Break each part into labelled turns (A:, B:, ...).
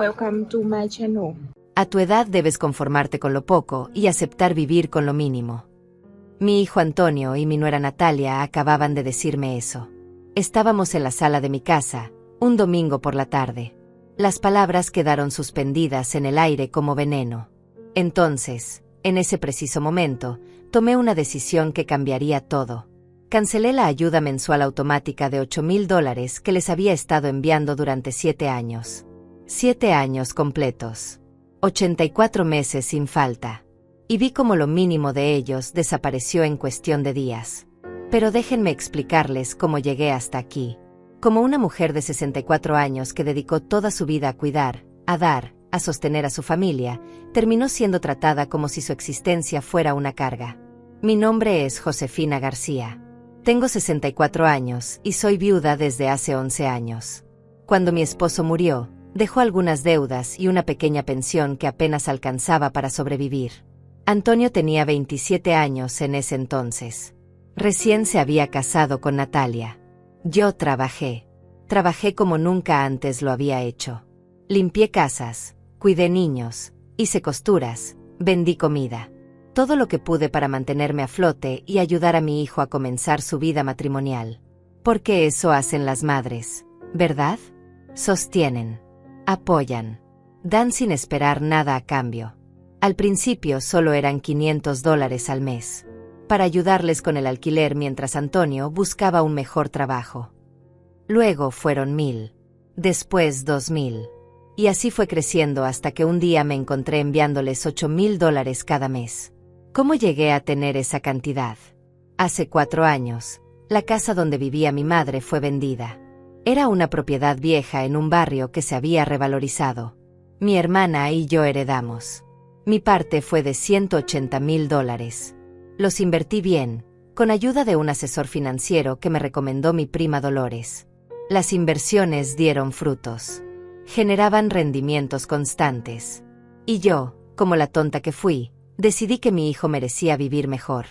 A: Welcome to my channel.
B: A tu edad debes conformarte con lo poco y aceptar vivir con lo mínimo. Mi hijo Antonio y mi nuera Natalia acababan de decirme eso. Estábamos en la sala de mi casa, un domingo por la tarde. Las palabras quedaron suspendidas en el aire como veneno. Entonces, en ese preciso momento, tomé una decisión que cambiaría todo. Cancelé la ayuda mensual automática de $8,000 que les había estado enviando durante 7 años. 7 años completos. 84 meses sin falta. Y vi cómo lo mínimo de ellos desapareció en cuestión de días. Pero déjenme explicarles cómo llegué hasta aquí. Como una mujer de 64 años que dedicó toda su vida a cuidar, a dar, a sostener a su familia, terminó siendo tratada como si su existencia fuera una carga. Mi nombre es Josefina García. Tengo 64 años y soy viuda desde hace 11 años. Cuando mi esposo murió, dejó algunas deudas y una pequeña pensión que apenas alcanzaba para sobrevivir. Antonio tenía 27 años en ese entonces. Recién se había casado con Natalia. Yo trabajé como nunca antes lo había hecho. Limpié casas, cuidé niños, hice costuras, vendí comida. Todo lo que pude para mantenerme a flote y ayudar a mi hijo a comenzar su vida matrimonial. Porque eso hacen las madres, ¿verdad? Sostienen, apoyan, dan sin esperar nada a cambio. Al principio solo eran $500 al mes, para ayudarles con el alquiler mientras Antonio buscaba un mejor trabajo. Luego fueron 1,000, después 2,000, y así fue creciendo hasta que un día me encontré enviándoles $8,000 cada mes. ¿Cómo llegué a tener esa cantidad? Hace 4 años, la casa donde vivía mi madre fue vendida. Era una propiedad vieja en un barrio que se había revalorizado. Mi hermana y yo heredamos. Mi parte fue de $180,000. Los invertí bien, con ayuda de un asesor financiero que me recomendó mi prima Dolores. Las inversiones dieron frutos. Generaban rendimientos constantes. Y yo, como la tonta que fui, decidí que mi hijo merecía vivir mejor.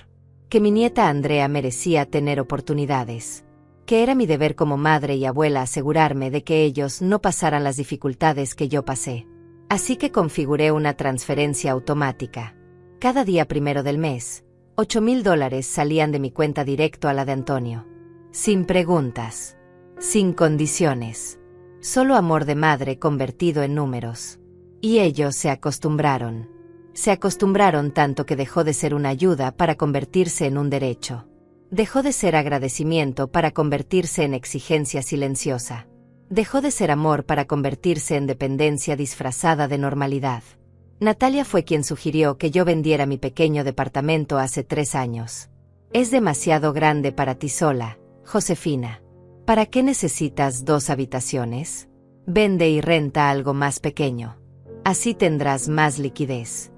B: Que mi nieta Andrea merecía tener oportunidades. Que era mi deber como madre y abuela asegurarme de que ellos no pasaran las dificultades que yo pasé. Así que configuré una transferencia automática. Cada día primero del mes, $8,000 salían de mi cuenta directo a la de Antonio. Sin preguntas. Sin condiciones. Solo amor de madre convertido en números. Y ellos se acostumbraron. Se acostumbraron tanto que dejó de ser una ayuda para convertirse en un derecho. Dejó de ser agradecimiento para convertirse en exigencia silenciosa. Dejó de ser amor para convertirse en dependencia disfrazada de normalidad. Natalia fue quien sugirió que yo vendiera mi pequeño departamento hace 3 años. Es demasiado grande para ti sola, Josefina. ¿Para qué necesitas 2 habitaciones? Vende y renta algo más pequeño. Así tendrás más liquidez.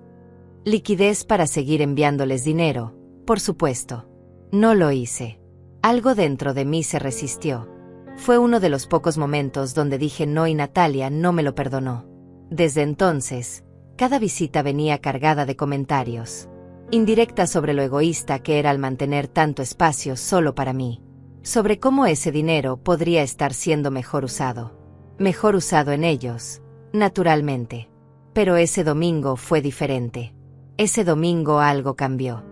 B: Liquidez para seguir enviándoles dinero, por supuesto. No lo hice. Algo dentro de mí se resistió. Fue uno de los pocos momentos donde dije no y Natalia no me lo perdonó. Desde entonces, cada visita venía cargada de comentarios. Indirectas sobre lo egoísta que era al mantener tanto espacio solo para mí. Sobre cómo ese dinero podría estar siendo mejor usado. Mejor usado en ellos, naturalmente. Pero ese domingo fue diferente. Ese domingo algo cambió.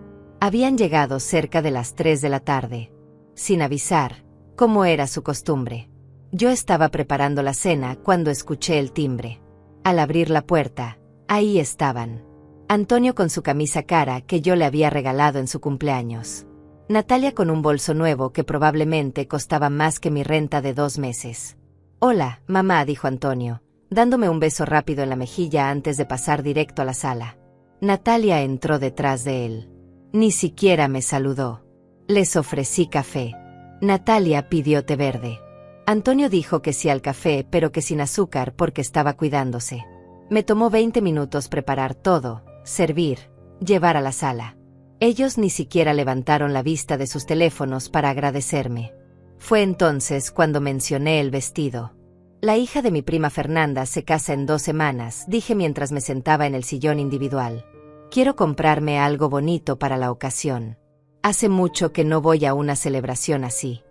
B: Habían llegado cerca de las 3 de la tarde. Sin avisar, como era su costumbre. Yo estaba preparando la cena cuando escuché el timbre. Al abrir la puerta, ahí estaban. Antonio con su camisa cara que yo le había regalado en su cumpleaños. Natalia con un bolso nuevo que probablemente costaba más que mi renta de 2 meses. «Hola, mamá», dijo Antonio, dándome un beso rápido en la mejilla antes de pasar directo a la sala. Natalia entró detrás de él. Ni siquiera me saludó. Les ofrecí café. Natalia pidió té verde. Antonio dijo que sí al café, pero que sin azúcar porque estaba cuidándose. Me tomó 20 minutos preparar todo, servir, llevar a la sala. Ellos ni siquiera levantaron la vista de sus teléfonos para agradecerme. Fue entonces cuando mencioné el vestido. La hija de mi prima Fernanda se casa en 2 semanas, dije mientras me sentaba en el sillón individual. Quiero comprarme algo bonito para la ocasión. Hace mucho que no voy a una celebración así.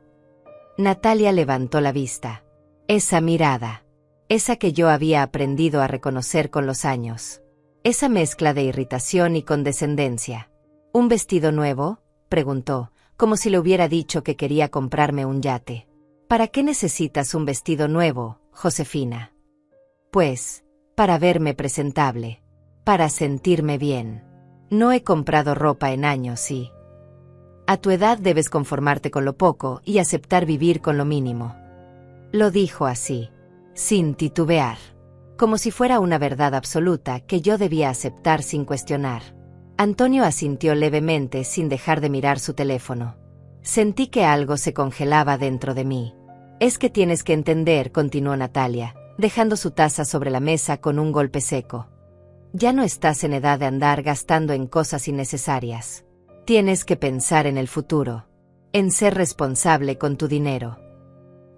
B: Natalia levantó la vista. Esa mirada. esa que yo había aprendido a reconocer con los años. Esa mezcla de irritación y condescendencia. ¿Un vestido nuevo?, preguntó, como si le hubiera dicho que quería comprarme un yate. ¿Para qué necesitas un vestido nuevo, Josefina? Pues, para verme presentable. Para sentirme bien. No he comprado ropa en años y... A tu edad debes conformarte con lo poco y aceptar vivir con lo mínimo. Lo dijo así, sin titubear, como si fuera una verdad absoluta que yo debía aceptar sin cuestionar. Antonio asintió levemente sin dejar de mirar su teléfono. Sentí que algo se congelaba dentro de mí. Es que tienes que entender, continuó Natalia, dejando su taza sobre la mesa con un golpe seco. Ya no estás en edad de andar gastando en cosas innecesarias. Tienes que pensar en el futuro, en ser responsable con tu dinero.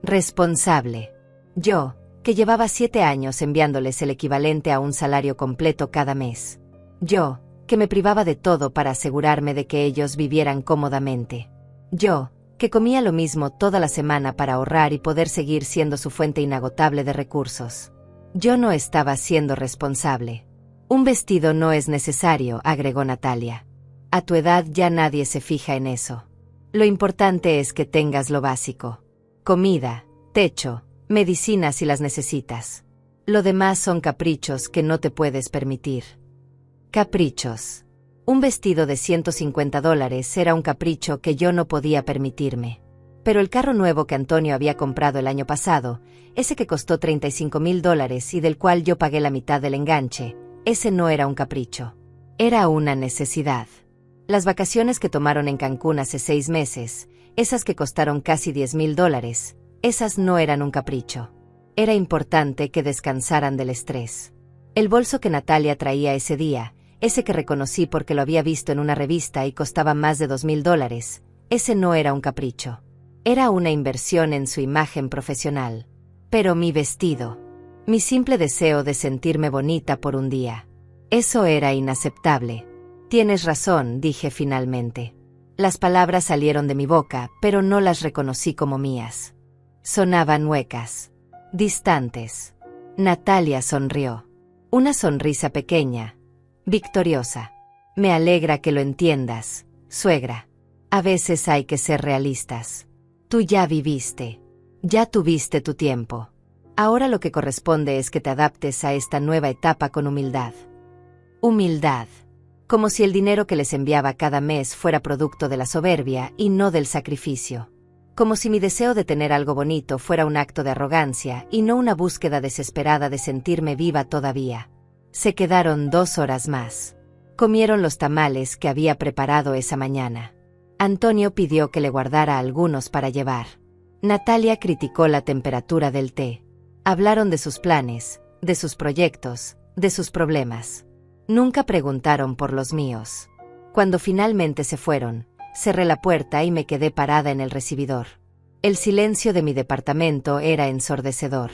B: Responsable. Yo, que llevaba 7 años enviándoles el equivalente a un salario completo cada mes. Yo, que me privaba de todo para asegurarme de que ellos vivieran cómodamente. Yo, que comía lo mismo toda la semana para ahorrar y poder seguir siendo su fuente inagotable de recursos. Yo no estaba siendo responsable. Un vestido no es necesario, agregó Natalia. A tu edad ya nadie se fija en eso. Lo importante es que tengas lo básico. Comida, techo, medicinas si las necesitas. Lo demás son caprichos que no te puedes permitir. Caprichos. Un vestido de $150 era un capricho que yo no podía permitirme. Pero el carro nuevo que Antonio había comprado el año pasado, ese que costó $35,000 y del cual yo pagué la mitad del enganche, ese no era un capricho. Era una necesidad. Las vacaciones que tomaron en Cancún hace 6 meses, esas que costaron casi $10,000, esas no eran un capricho. Era importante que descansaran del estrés. El bolso que Natalia traía ese día, ese que reconocí porque lo había visto en una revista y costaba más de $2,000, ese no era un capricho. Era una inversión en su imagen profesional. Pero mi vestido, mi simple deseo de sentirme bonita por un día, eso era inaceptable. Tienes razón, dije finalmente. Las palabras salieron de mi boca, pero no las reconocí como mías. Sonaban huecas, distantes. Natalia sonrió. Una sonrisa pequeña, victoriosa. Me alegra que lo entiendas, suegra. A veces hay que ser realistas. Tú ya viviste. Ya tuviste tu tiempo. Ahora lo que corresponde es que te adaptes a esta nueva etapa con humildad. Humildad. Como si el dinero que les enviaba cada mes fuera producto de la soberbia y no del sacrificio. Como si mi deseo de tener algo bonito fuera un acto de arrogancia y no una búsqueda desesperada de sentirme viva todavía. Se quedaron 2 horas más. Comieron los tamales que había preparado esa mañana. Antonio pidió que le guardara algunos para llevar. Natalia criticó la temperatura del té. Hablaron de sus planes, de sus proyectos, de sus problemas. Nunca preguntaron por los míos. Cuando finalmente se fueron, cerré la puerta y me quedé parada en el recibidor. El silencio de mi departamento era ensordecedor.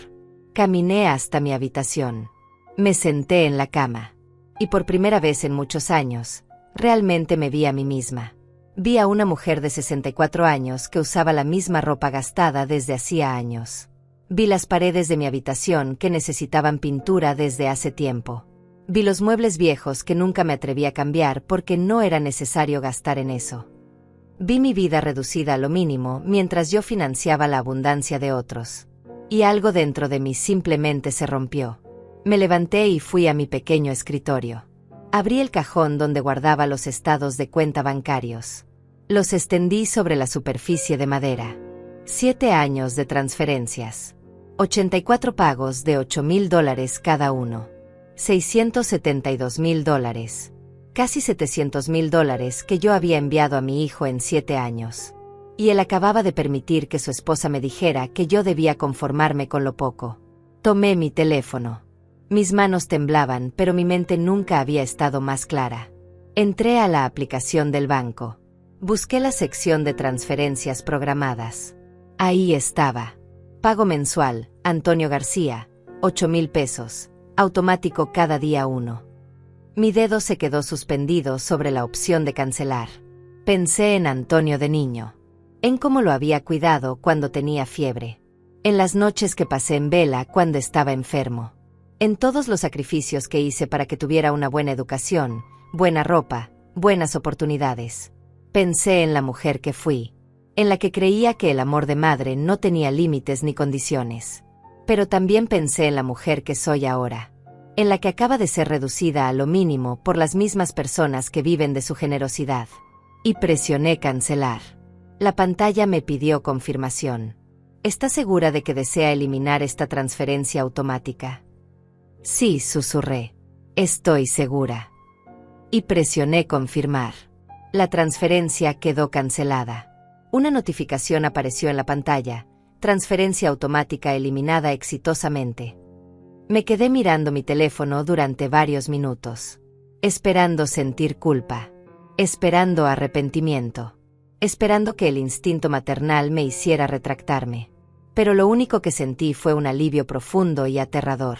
B: Caminé hasta mi habitación. Me senté en la cama. Y por primera vez en muchos años, realmente me vi a mí misma. Vi a una mujer de 64 años que usaba la misma ropa gastada desde hacía años. Vi las paredes de mi habitación que necesitaban pintura desde hace tiempo. Vi los muebles viejos que nunca me atreví a cambiar porque no era necesario gastar en eso. Vi mi vida reducida a lo mínimo mientras yo financiaba la abundancia de otros. Y algo dentro de mí simplemente se rompió. Me levanté y fui a mi pequeño escritorio. Abrí el cajón donde guardaba los estados de cuenta bancarios. Los extendí sobre la superficie de madera. 7 años de transferencias. 84 pagos de $8,000 cada uno. $672,000. Casi $700,000 que yo había enviado a mi hijo en 7 años. Y él acababa de permitir que su esposa me dijera que yo debía conformarme con lo poco. Tomé mi teléfono. Mis manos temblaban, pero mi mente nunca había estado más clara. Entré a la aplicación del banco. Busqué la sección de transferencias programadas. Ahí estaba. Pago mensual, Antonio García, $8,000. Automático cada día 1. Mi dedo se quedó suspendido sobre la opción de cancelar. Pensé en Antonio de niño. En cómo lo había cuidado cuando tenía fiebre. en las noches que pasé en vela cuando estaba enfermo, en todos los sacrificios que hice para que tuviera una buena educación, buena ropa, buenas oportunidades. Pensé en la mujer que fui, en la que creía que el amor de madre no tenía límites ni condiciones. Pero también pensé en la mujer que soy ahora, en la que acaba de ser reducida a lo mínimo por las mismas personas que viven de su generosidad. Y presioné cancelar. La pantalla me pidió confirmación. ¿Está segura de que desea eliminar esta transferencia automática? Sí, susurré. Estoy segura. Y presioné confirmar. La transferencia quedó cancelada. Una notificación apareció en la pantalla. Transferencia automática eliminada exitosamente. Me quedé mirando mi teléfono durante varios minutos, esperando sentir culpa, esperando arrepentimiento, esperando que el instinto maternal me hiciera retractarme. Pero lo único que sentí fue un alivio profundo y aterrador.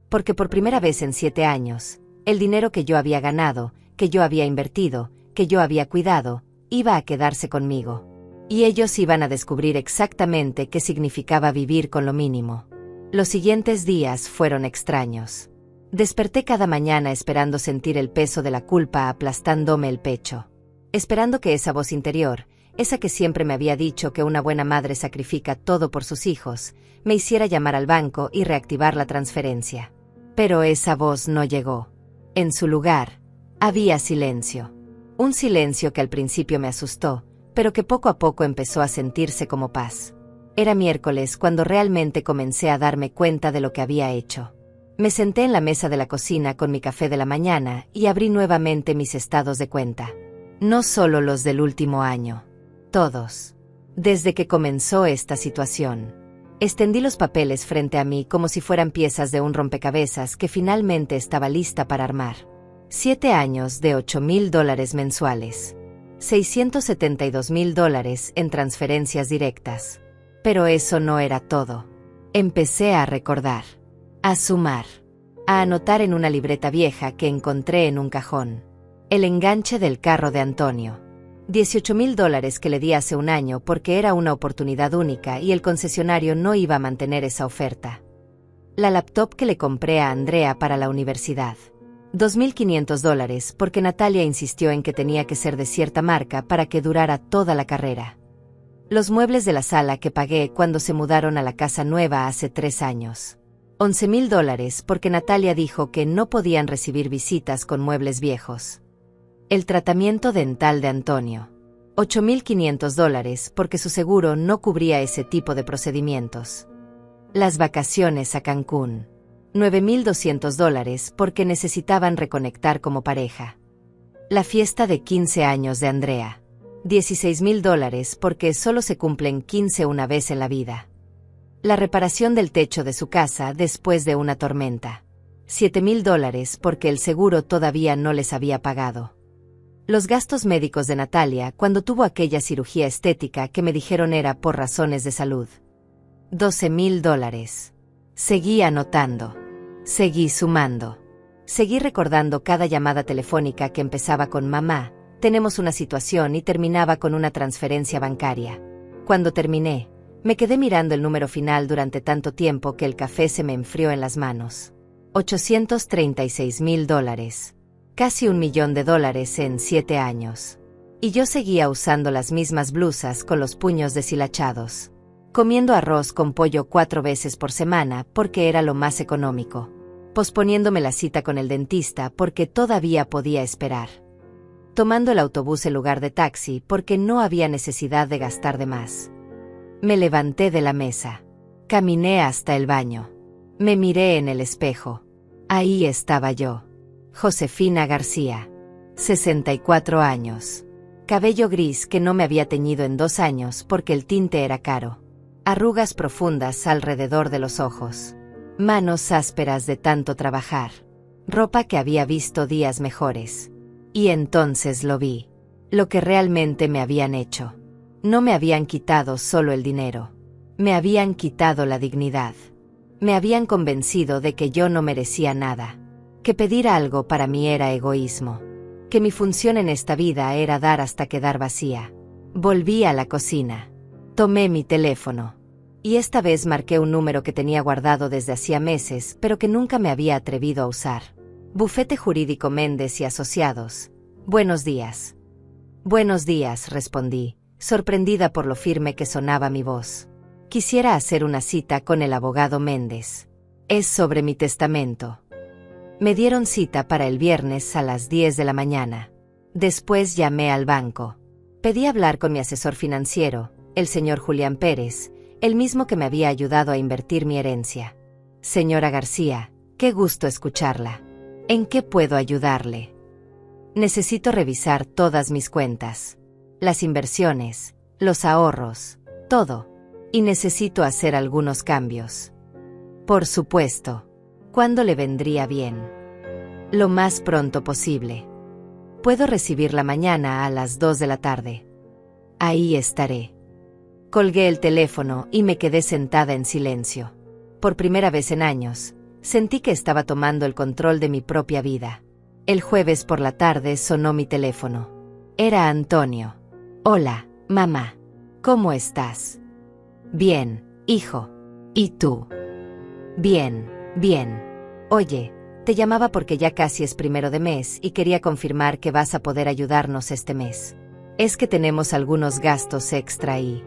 B: Porque por primera vez en 7 años, el dinero que yo había ganado, que yo había invertido, que yo había cuidado, iba a quedarse conmigo. Y ellos iban a descubrir exactamente qué significaba vivir con lo mínimo. Los siguientes días fueron extraños. Desperté cada mañana esperando sentir el peso de la culpa aplastándome el pecho. Esperando que esa voz interior, esa que siempre me había dicho que una buena madre sacrifica todo por sus hijos, me hiciera llamar al banco y reactivar la transferencia. Pero esa voz no llegó. En su lugar, había silencio. Un silencio que al principio me asustó, pero que poco a poco empezó a sentirse como paz. Era miércoles cuando realmente comencé a darme cuenta de lo que había hecho. Me senté en la mesa de la cocina con mi café de la mañana y abrí nuevamente mis estados de cuenta. No solo los del último año. Todos. Desde que comenzó esta situación. Extendí los papeles frente a mí como si fueran piezas de un rompecabezas que finalmente estaba lista para armar. 7 años de $8,000 mensuales. $672,000 en transferencias directas. Pero eso no era todo. Empecé a recordar, a sumar, a anotar en una libreta vieja que encontré en un cajón. El enganche del carro de Antonio. $18,000 que le di hace un año porque era una oportunidad única y el concesionario no iba a mantener esa oferta. La laptop que le compré a Andrea para la universidad. $2,500 porque Natalia insistió en que tenía que ser de cierta marca para que durara toda la carrera. Los muebles de la sala que pagué cuando se mudaron a la casa nueva hace 3 años. $11,000 porque Natalia dijo que no podían recibir visitas con muebles viejos. El tratamiento dental de Antonio. $8,500 porque su seguro no cubría ese tipo de procedimientos. Las vacaciones a Cancún. $9,200 porque necesitaban reconectar como pareja. La fiesta de 15 años de Andrea. $16,000 porque solo se cumplen 15 una vez en la vida. La reparación del techo de su casa después de una tormenta. $7,000 porque el seguro todavía no les había pagado. Los gastos médicos de Natalia cuando tuvo aquella cirugía estética que me dijeron era por razones de salud. $12,000. Seguí anotando. Seguí sumando. Seguí recordando cada llamada telefónica que empezaba con mamá, tenemos una situación y terminaba con una transferencia bancaria. Cuando terminé, me quedé mirando el número final durante tanto tiempo que el café se me enfrió en las manos. $836,000. Casi $1,000,000 en 7 años. Y yo seguía usando las mismas blusas con los puños deshilachados. Comiendo arroz con pollo 4 veces por semana porque era lo más económico. Posponiéndome la cita con el dentista porque todavía podía esperar. Tomando el autobús en lugar de taxi porque no había necesidad de gastar de más. Me levanté de la mesa. Caminé hasta el baño. Me miré en el espejo. Ahí estaba yo. Josefina García. 64 años. Cabello gris que no me había teñido en 2 años porque el tinte era caro. Arrugas profundas alrededor de los ojos. Manos ásperas de tanto trabajar. Ropa que había visto días mejores. Y entonces lo vi. Lo que realmente me habían hecho. No me habían quitado solo el dinero. Me habían quitado la dignidad. Me habían convencido de que yo no merecía nada. Que pedir algo para mí era egoísmo. Que mi función en esta vida era dar hasta quedar vacía. Volví a la cocina. Tomé mi teléfono. Y esta vez marqué un número que tenía guardado desde hacía meses, pero que nunca me había atrevido a usar. Bufete Jurídico Méndez y Asociados. Buenos días. Buenos días, respondí, sorprendida por lo firme que sonaba mi voz. Quisiera hacer una cita con el abogado Méndez. Es sobre mi testamento. Me dieron cita para el viernes a las 10 de la mañana. Después llamé al banco. Pedí hablar con mi asesor financiero, el señor Julián Pérez, el mismo que me había ayudado a invertir mi herencia. Señora García, qué gusto escucharla. ¿En qué puedo ayudarle? Necesito revisar todas mis cuentas, las inversiones, los ahorros, todo. Y necesito hacer algunos cambios. Por supuesto. ¿Cuándo le vendría bien? Lo más pronto posible. Puedo recibirla mañana a las 2 de la tarde. Ahí estaré. Colgué el teléfono y me quedé sentada en silencio. Por primera vez en años, sentí que estaba tomando el control de mi propia vida. El jueves por la tarde sonó mi teléfono. Era Antonio. Hola, mamá. ¿Cómo estás? Bien, hijo. ¿Y tú? Bien, bien. Oye, te llamaba porque ya casi es 1 de mes y quería confirmar que vas a poder ayudarnos este mes. Es que tenemos algunos gastos extra y...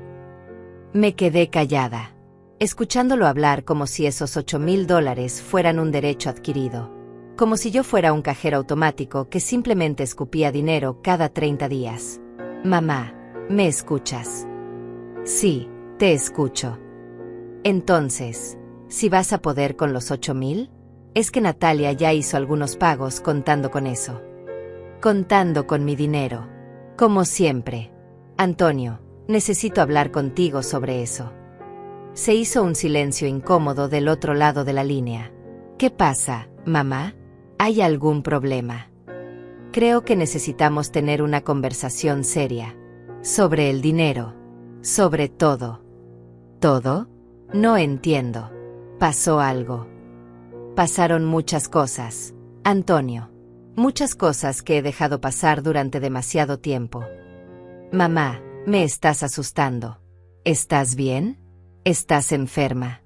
B: Me quedé callada, escuchándolo hablar como si esos $8,000 fueran un derecho adquirido. Como si yo fuera un cajero automático que simplemente escupía dinero cada 30 días. Mamá, ¿me escuchas? Sí, te escucho. Entonces, ¿si vas a poder con los 8,000? Es que Natalia ya hizo algunos pagos contando con eso. Contando con mi dinero. Como siempre. Antonio, necesito hablar contigo sobre eso. Se hizo un silencio incómodo del otro lado de la línea. ¿Qué pasa, mamá? ¿Hay algún problema? Creo que necesitamos tener una conversación seria. Sobre el dinero. Sobre todo. ¿Todo? No entiendo. ¿Pasó algo? Pasaron muchas cosas, Antonio. Muchas cosas que he dejado pasar durante demasiado tiempo. Mamá, me estás asustando. ¿Estás bien? ¿Estás enferma?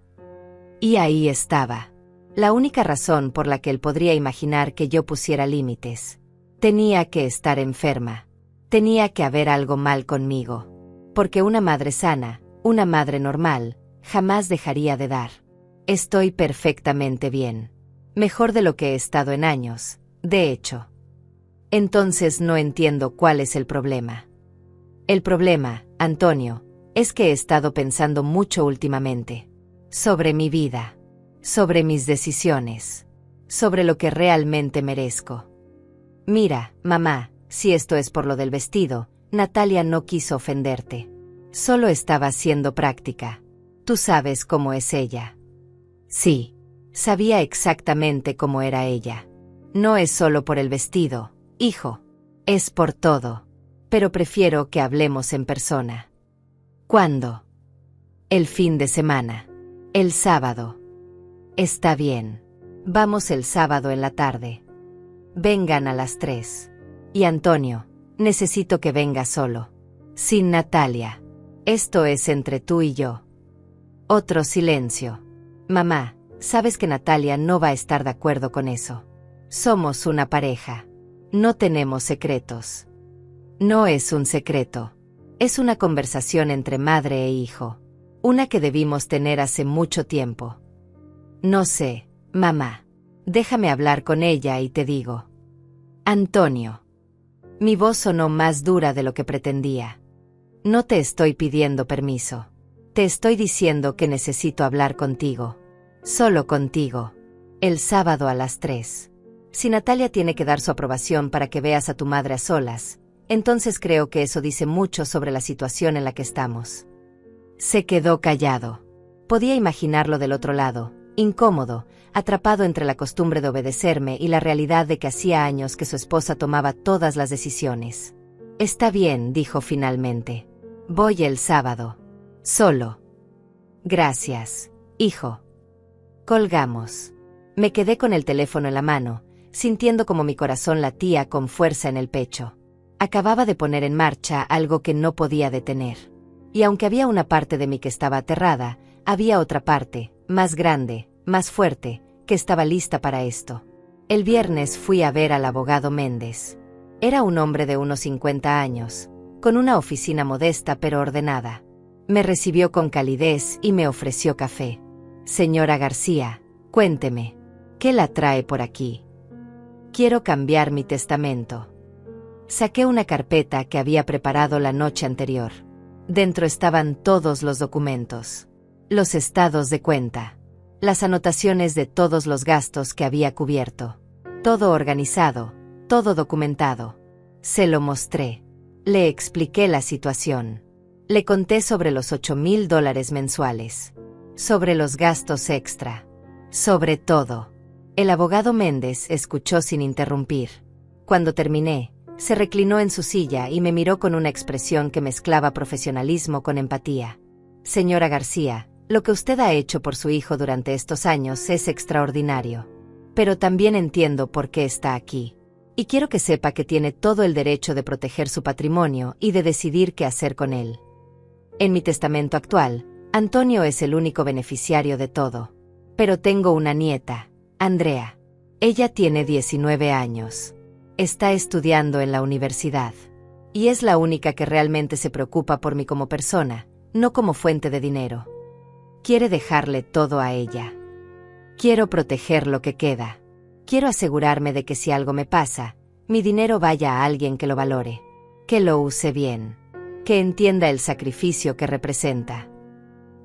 B: Y ahí estaba. La única razón por la que él podría imaginar que yo pusiera límites. Tenía que estar enferma. Tenía que haber algo mal conmigo. Porque una madre sana, una madre normal, jamás dejaría de dar. Estoy perfectamente bien. Mejor de lo que he estado en años, de hecho. Entonces no entiendo cuál es el problema. El problema, Antonio, es que he estado pensando mucho últimamente. Sobre mi vida. Sobre mis decisiones. Sobre lo que realmente merezco. Mira, mamá, si esto es por lo del vestido, Natalia no quiso ofenderte. Solo estaba siendo práctica. Tú sabes cómo es ella. Sí, sabía exactamente cómo era ella. No es solo por el vestido, hijo. Es por todo. Pero prefiero que hablemos en persona. ¿Cuándo? El fin de semana. El sábado. Está bien. Vamos el sábado en la tarde. Vengan a las 3. Y Antonio, necesito que venga solo. Sin Natalia. Esto es entre tú y yo. Otro silencio. Mamá, sabes que Natalia no va a estar de acuerdo con eso. Somos una pareja. No tenemos secretos. No es un secreto. Es una conversación entre madre e hijo. Una que debimos tener hace mucho tiempo. No sé, mamá. Déjame hablar con ella y te digo. Antonio. Mi voz sonó más dura de lo que pretendía. No te estoy pidiendo permiso. Te estoy diciendo que necesito hablar contigo. Solo contigo. El sábado a las 3. Si Natalia tiene que dar su aprobación para que veas a tu madre a solas, entonces creo que eso dice mucho sobre la situación en la que estamos. Se quedó callado. Podía imaginarlo del otro lado, incómodo, atrapado entre la costumbre de obedecerme y la realidad de que hacía años que su esposa tomaba todas las decisiones. Está bien, dijo finalmente. Voy el sábado. Solo. Gracias, hijo. Colgamos. Me quedé con el teléfono en la mano, sintiendo como mi corazón latía con fuerza en el pecho. Acababa de poner en marcha algo que no podía detener. Y aunque había una parte de mí que estaba aterrada, Había otra parte, más grande, más fuerte, que estaba lista para esto. El viernes fui a ver al abogado Méndez. Era un hombre de unos 50 años, con una oficina modesta pero ordenada. Me recibió con calidez y me ofreció café. Señora García, cuénteme, ¿qué la trae por aquí? Quiero cambiar mi testamento. Saqué una carpeta que había preparado la noche anterior. Dentro estaban todos los documentos, los estados de cuenta, las anotaciones de todos los gastos que había cubierto. Todo organizado, todo documentado. Se lo mostré. Le expliqué la situación. Le conté sobre los $8,000 mensuales, sobre los gastos extra, sobre todo. El abogado Méndez escuchó sin interrumpir. Cuando terminé, se reclinó en su silla y me miró con una expresión que mezclaba profesionalismo con empatía. Señora García, lo que usted ha hecho por su hijo durante estos años es extraordinario. Pero también entiendo por qué está aquí. Y quiero que sepa que tiene todo el derecho de proteger su patrimonio y de decidir qué hacer con él. En mi testamento actual, Antonio es el único beneficiario de todo. Pero tengo una nieta, Andrea. Ella tiene 19 años. Está estudiando en la universidad. Y es la única que realmente se preocupa por mí como persona, no como fuente de dinero. Quiere dejarle todo a ella. Quiero proteger lo que queda. Quiero asegurarme de que si algo me pasa, mi dinero vaya a alguien que lo valore, que lo use bien, que entienda el sacrificio que representa.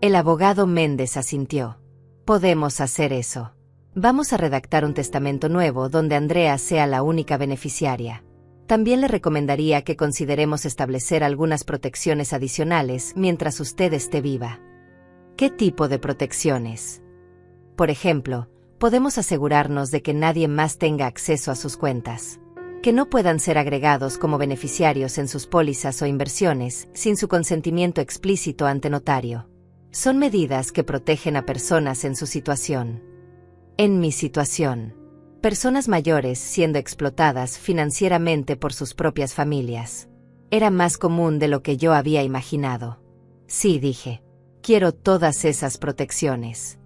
B: El abogado Méndez asintió. Podemos hacer eso. Vamos a redactar un testamento nuevo donde Andrea sea la única beneficiaria. También le recomendaría que consideremos establecer algunas protecciones adicionales mientras usted esté viva. ¿Qué tipo de protecciones? Por ejemplo, podemos asegurarnos de que nadie más tenga acceso a sus cuentas, que no puedan ser agregados como beneficiarios en sus pólizas o inversiones sin su consentimiento explícito ante notario. Son medidas que protegen a personas en su situación. En mi situación, personas mayores siendo explotadas financieramente por sus propias familias. Era más común de lo que yo había imaginado. Sí, dije, quiero todas esas protecciones.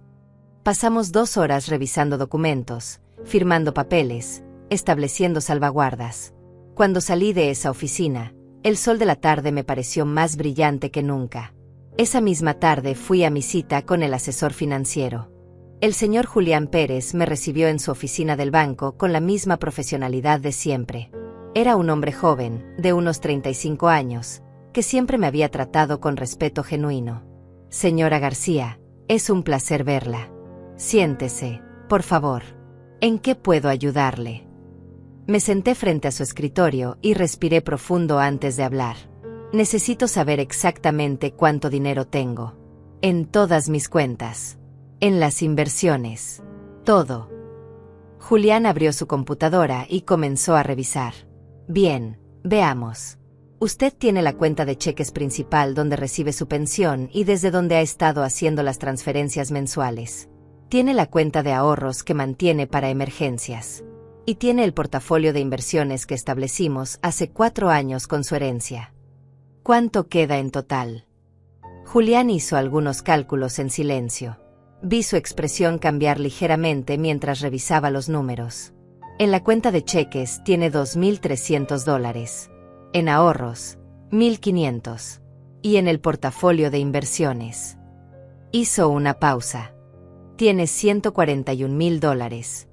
B: Pasamos 2 horas revisando documentos, firmando papeles, estableciendo salvaguardas. Cuando salí de esa oficina, el sol de la tarde me pareció más brillante que nunca. Esa misma tarde fui a mi cita con el asesor financiero. El señor Julián Pérez me recibió en su oficina del banco con la misma profesionalidad de siempre. Era un hombre joven, de unos 35 años, que siempre me había tratado con respeto genuino. Señora García, es un placer verla. Siéntese, por favor. ¿En qué puedo ayudarle? Me senté frente a su escritorio y respiré profundo antes de hablar. Necesito saber exactamente cuánto dinero tengo. En todas mis cuentas. En las inversiones. Todo. Julián abrió su computadora y comenzó a revisar. Bien, veamos. Usted tiene la cuenta de cheques principal donde recibe su pensión y desde donde ha estado haciendo las transferencias mensuales. Tiene la cuenta de ahorros que mantiene para emergencias. Y tiene el portafolio de inversiones que establecimos hace 4 años con su herencia. ¿Cuánto queda en total? Julián hizo algunos cálculos en silencio. Vi su expresión cambiar ligeramente mientras revisaba los números. En la cuenta de cheques tiene $2,300. En ahorros, 1,500. Y en el portafolio de inversiones. Hizo una pausa. Tiene $141,000.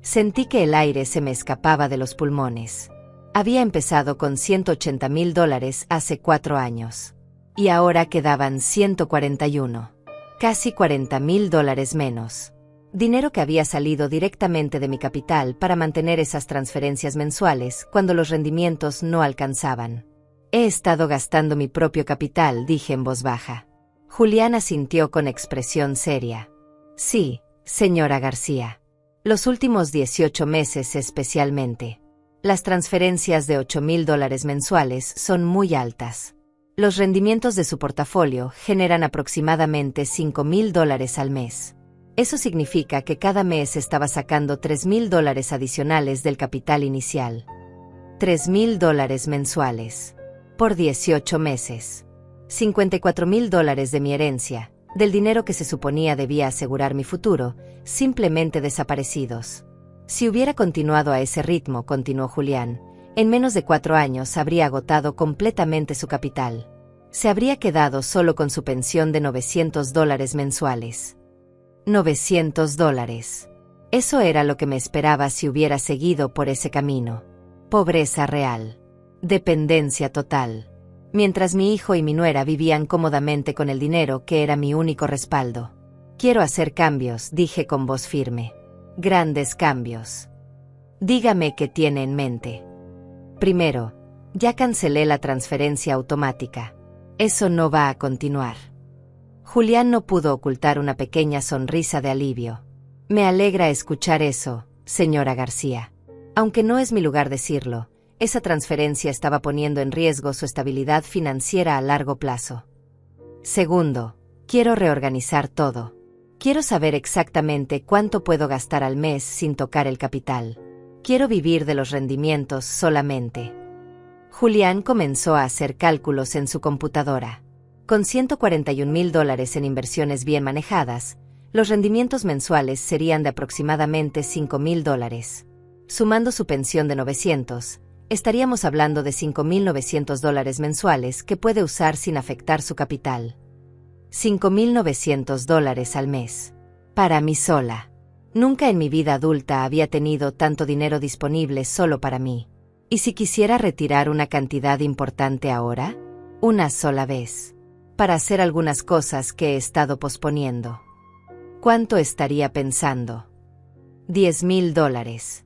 B: Sentí que el aire se me escapaba de los pulmones. Había empezado con $180,000 hace 4 años. Y ahora quedaban 141. Casi $40,000 menos. Dinero que había salido directamente de mi capital para mantener esas transferencias mensuales cuando los rendimientos no alcanzaban. He estado gastando mi propio capital, dije en voz baja. Julián asintió con expresión seria. Sí, señora García. Los últimos 18 meses especialmente. Las transferencias de $8,000 mensuales son muy altas. Los rendimientos de su portafolio generan aproximadamente $5,000 al mes. Eso significa que cada mes estaba sacando $3,000 adicionales del capital inicial. $3,000 mensuales. Por 18 meses. $54,000 de mi herencia, del dinero que se suponía debía asegurar mi futuro, simplemente desaparecidos. Si hubiera continuado a ese ritmo, continuó Julián, en menos de 4 años habría agotado completamente su capital. Se habría quedado solo con su pensión de $900 mensuales. $900. Eso era lo que me esperaba si hubiera seguido por ese camino. Pobreza real. Dependencia total. Mientras mi hijo y mi nuera vivían cómodamente con el dinero que era mi único respaldo. Quiero hacer cambios, dije con voz firme. Grandes cambios. Dígame qué tiene en mente. Primero, ya cancelé la transferencia automática. Eso no va a continuar. Julián no pudo ocultar una pequeña sonrisa de alivio. Me alegra escuchar eso, señora García. Aunque no es mi lugar decirlo, esa transferencia estaba poniendo en riesgo su estabilidad financiera a largo plazo. Segundo, quiero reorganizar todo. Quiero saber exactamente cuánto puedo gastar al mes sin tocar el capital. Quiero vivir de los rendimientos solamente. Julián comenzó a hacer cálculos en su computadora. Con $141,000 en inversiones bien manejadas, los rendimientos mensuales serían de aproximadamente $5,000. Sumando su pensión de 900, estaríamos hablando de $5,900 mensuales que puede usar sin afectar su capital. $5,900 al mes. Para mí sola. Nunca en mi vida adulta había tenido tanto dinero disponible solo para mí. ¿Y si quisiera retirar una cantidad importante ahora? Una sola vez. Para hacer algunas cosas que he estado posponiendo. ¿Cuánto estaría pensando? $10,000.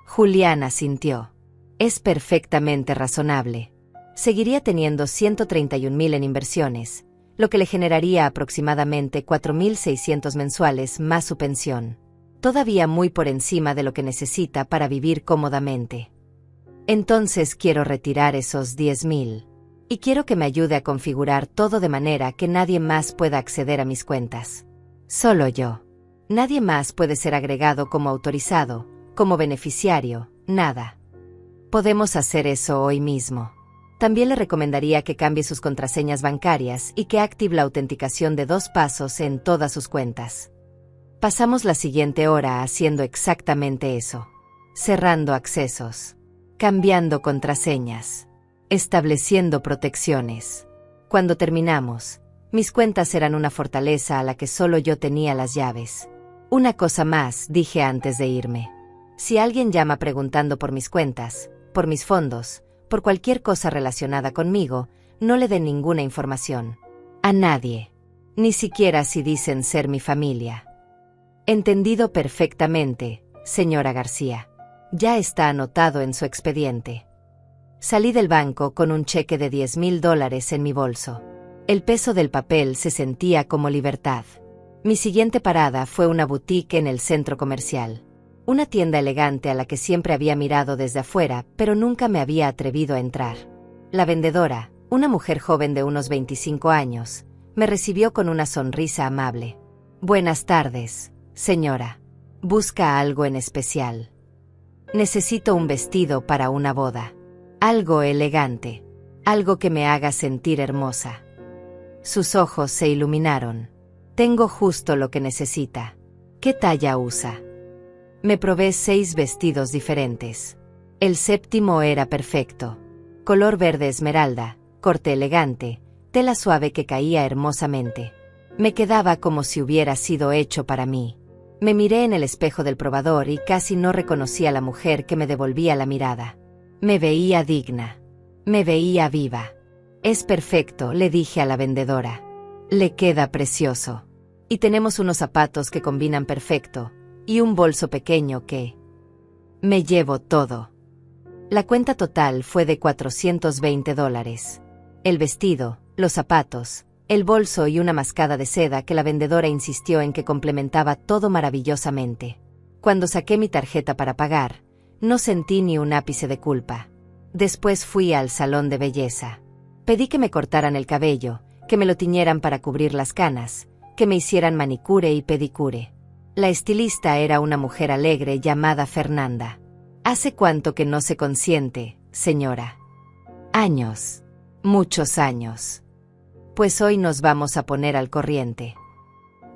B: Julián asintió. Es perfectamente razonable. Seguiría teniendo 131,000 en inversiones, lo que le generaría aproximadamente 4,600 mensuales más su pensión. Todavía muy por encima de lo que necesita para vivir cómodamente. Entonces quiero retirar esos 10,000. Y quiero que me ayude a configurar todo de manera que nadie más pueda acceder a mis cuentas. Solo yo. Nadie más puede ser agregado como autorizado, como beneficiario, nada. Podemos hacer eso hoy mismo. También le recomendaría que cambie sus contraseñas bancarias y que active la autenticación de 2 pasos en todas sus cuentas. Pasamos la siguiente hora haciendo exactamente eso. Cerrando accesos. Cambiando contraseñas. Estableciendo protecciones. Cuando terminamos, mis cuentas eran una fortaleza a la que solo yo tenía las llaves. Una cosa más, dije antes de irme. Si alguien llama preguntando por mis cuentas, por mis fondos, por cualquier cosa relacionada conmigo, no le den ninguna información. A nadie. Ni siquiera si dicen ser mi familia. Entendido perfectamente, señora García. Ya está anotado en su expediente. Salí del banco con un cheque de $10,000 en mi bolso. El peso del papel se sentía como libertad. Mi siguiente parada fue una boutique en el centro comercial. Una tienda elegante a la que siempre había mirado desde afuera, pero nunca me había atrevido a entrar. La vendedora, una mujer joven de unos 25 años, me recibió con una sonrisa amable. Buenas tardes, señora. ¿Busca algo en especial? Necesito un vestido para una boda. Algo elegante. Algo que me haga sentir hermosa. Sus ojos se iluminaron. Tengo justo lo que necesita. ¿Qué talla usa? Me probé 6 vestidos diferentes. El 7º era perfecto. Color verde esmeralda, corte elegante, tela suave que caía hermosamente. Me quedaba como si hubiera sido hecho para mí. Me miré en el espejo del probador y casi no reconocí a la mujer que me devolvía la mirada. Me veía digna. Me veía viva. Es perfecto, le dije a la vendedora. Le queda precioso. Y tenemos unos zapatos que combinan perfecto, y un bolso pequeño que... Me llevo todo. La cuenta total fue de $420. El vestido, los zapatos, el bolso y una mascada de seda que la vendedora insistió en que complementaba todo maravillosamente. Cuando saqué mi tarjeta para pagar, no sentí ni un ápice de culpa. Después fui al salón de belleza. Pedí que me cortaran el cabello, que me lo tiñeran para cubrir las canas, que me hicieran manicure y pedicure. La estilista era una mujer alegre llamada Fernanda. ¿Hace cuánto que no se consiente, señora? Años. Muchos años. Pues hoy nos vamos a poner al corriente.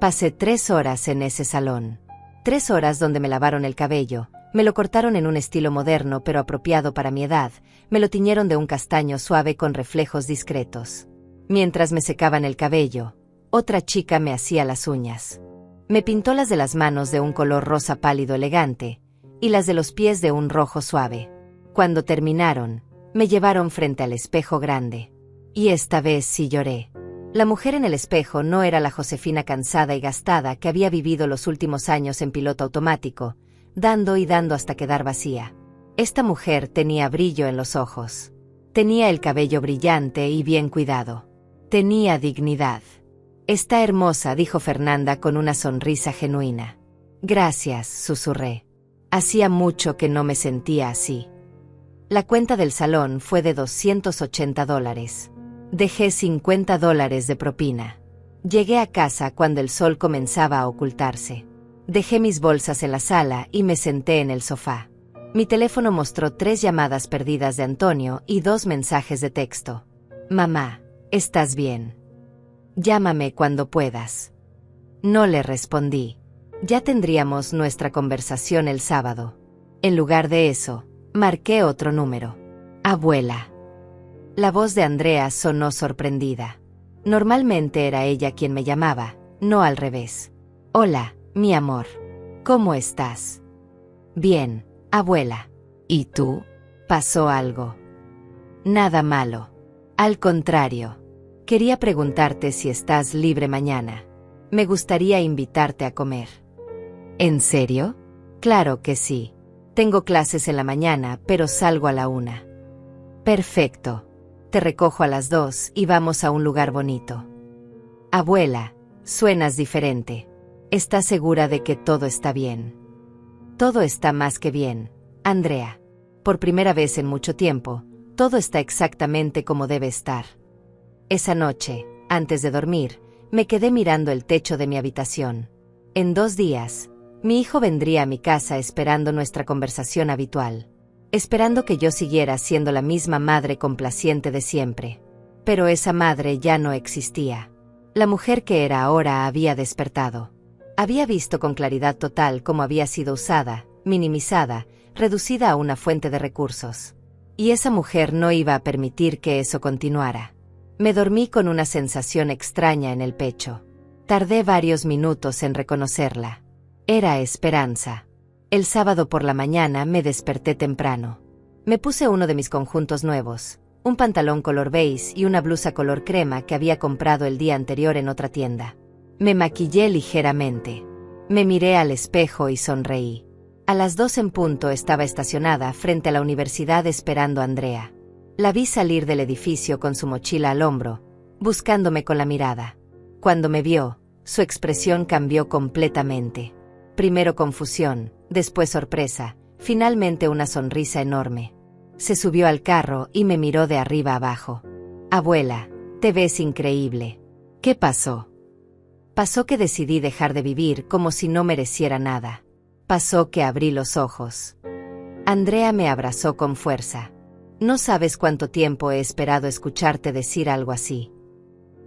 B: Pasé 3 horas en ese salón. 3 horas donde me lavaron el cabello, me lo cortaron en un estilo moderno pero apropiado para mi edad, me lo tiñeron de un castaño suave con reflejos discretos. Mientras me secaban el cabello, otra chica me hacía las uñas. Me pintó las de las manos de un color rosa pálido elegante, y las de los pies de un rojo suave. Cuando terminaron, me llevaron frente al espejo grande. Y esta vez sí lloré. La mujer en el espejo no era la Josefina cansada y gastada que había vivido los últimos años en piloto automático, dando y dando hasta quedar vacía. Esta mujer tenía brillo en los ojos. Tenía el cabello brillante y bien cuidado. Tenía dignidad. Está hermosa, dijo Fernanda con una sonrisa genuina. Gracias, susurré. Hacía mucho que no me sentía así. La cuenta del salón fue de $280. Dejé $50 de propina. Llegué a casa cuando el sol comenzaba a ocultarse. Dejé mis bolsas en la sala y me senté en el sofá. Mi teléfono mostró 3 llamadas perdidas de Antonio y 2 mensajes de texto. Mamá, ¿estás bien? Llámame cuando puedas. No le respondí. Ya tendríamos nuestra conversación el sábado. En lugar de eso, marqué otro número. Abuela. La voz de Andrea sonó sorprendida. Normalmente era ella quien me llamaba, no al revés. Hola, mi amor. ¿Cómo estás? Bien, abuela. ¿Y tú? ¿Pasó algo? Nada malo. Al contrario. Quería preguntarte si estás libre mañana. Me gustaría invitarte a comer. ¿En serio? Claro que sí. Tengo clases en la mañana, pero salgo a la 1. Perfecto. Te recojo a las 2 y vamos a un lugar bonito. Abuela, suenas diferente. ¿Estás segura de que todo está bien? Todo está más que bien, Andrea. Por primera vez en mucho tiempo, todo está exactamente como debe estar. Esa noche, antes de dormir, me quedé mirando el techo de mi habitación. En 2 días, mi hijo vendría a mi casa esperando nuestra conversación habitual. Esperando que yo siguiera siendo la misma madre complaciente de siempre. Pero esa madre ya no existía. La mujer que era ahora había despertado. Había visto con claridad total cómo había sido usada, minimizada, reducida a una fuente de recursos. Y esa mujer no iba a permitir que eso continuara. Me dormí con una sensación extraña en el pecho. Tardé varios minutos en reconocerla. Era Esperanza. El sábado por la mañana me desperté temprano. Me puse uno de mis conjuntos nuevos, un pantalón color beige y una blusa color crema que había comprado el día anterior en otra tienda. Me maquillé ligeramente. Me miré al espejo y sonreí. A las 2 en punto estaba estacionada frente a la universidad esperando a Andrea. La vi salir del edificio con su mochila al hombro, buscándome con la mirada. Cuando me vio, su expresión cambió completamente. Primero confusión, después sorpresa, finalmente una sonrisa enorme. Se subió al carro y me miró de arriba abajo. Abuela, te ves increíble. ¿Qué pasó? Pasó que decidí dejar de vivir como si no mereciera nada. Pasó que abrí los ojos. Andrea me abrazó con fuerza. No sabes cuánto tiempo he esperado escucharte decir algo así.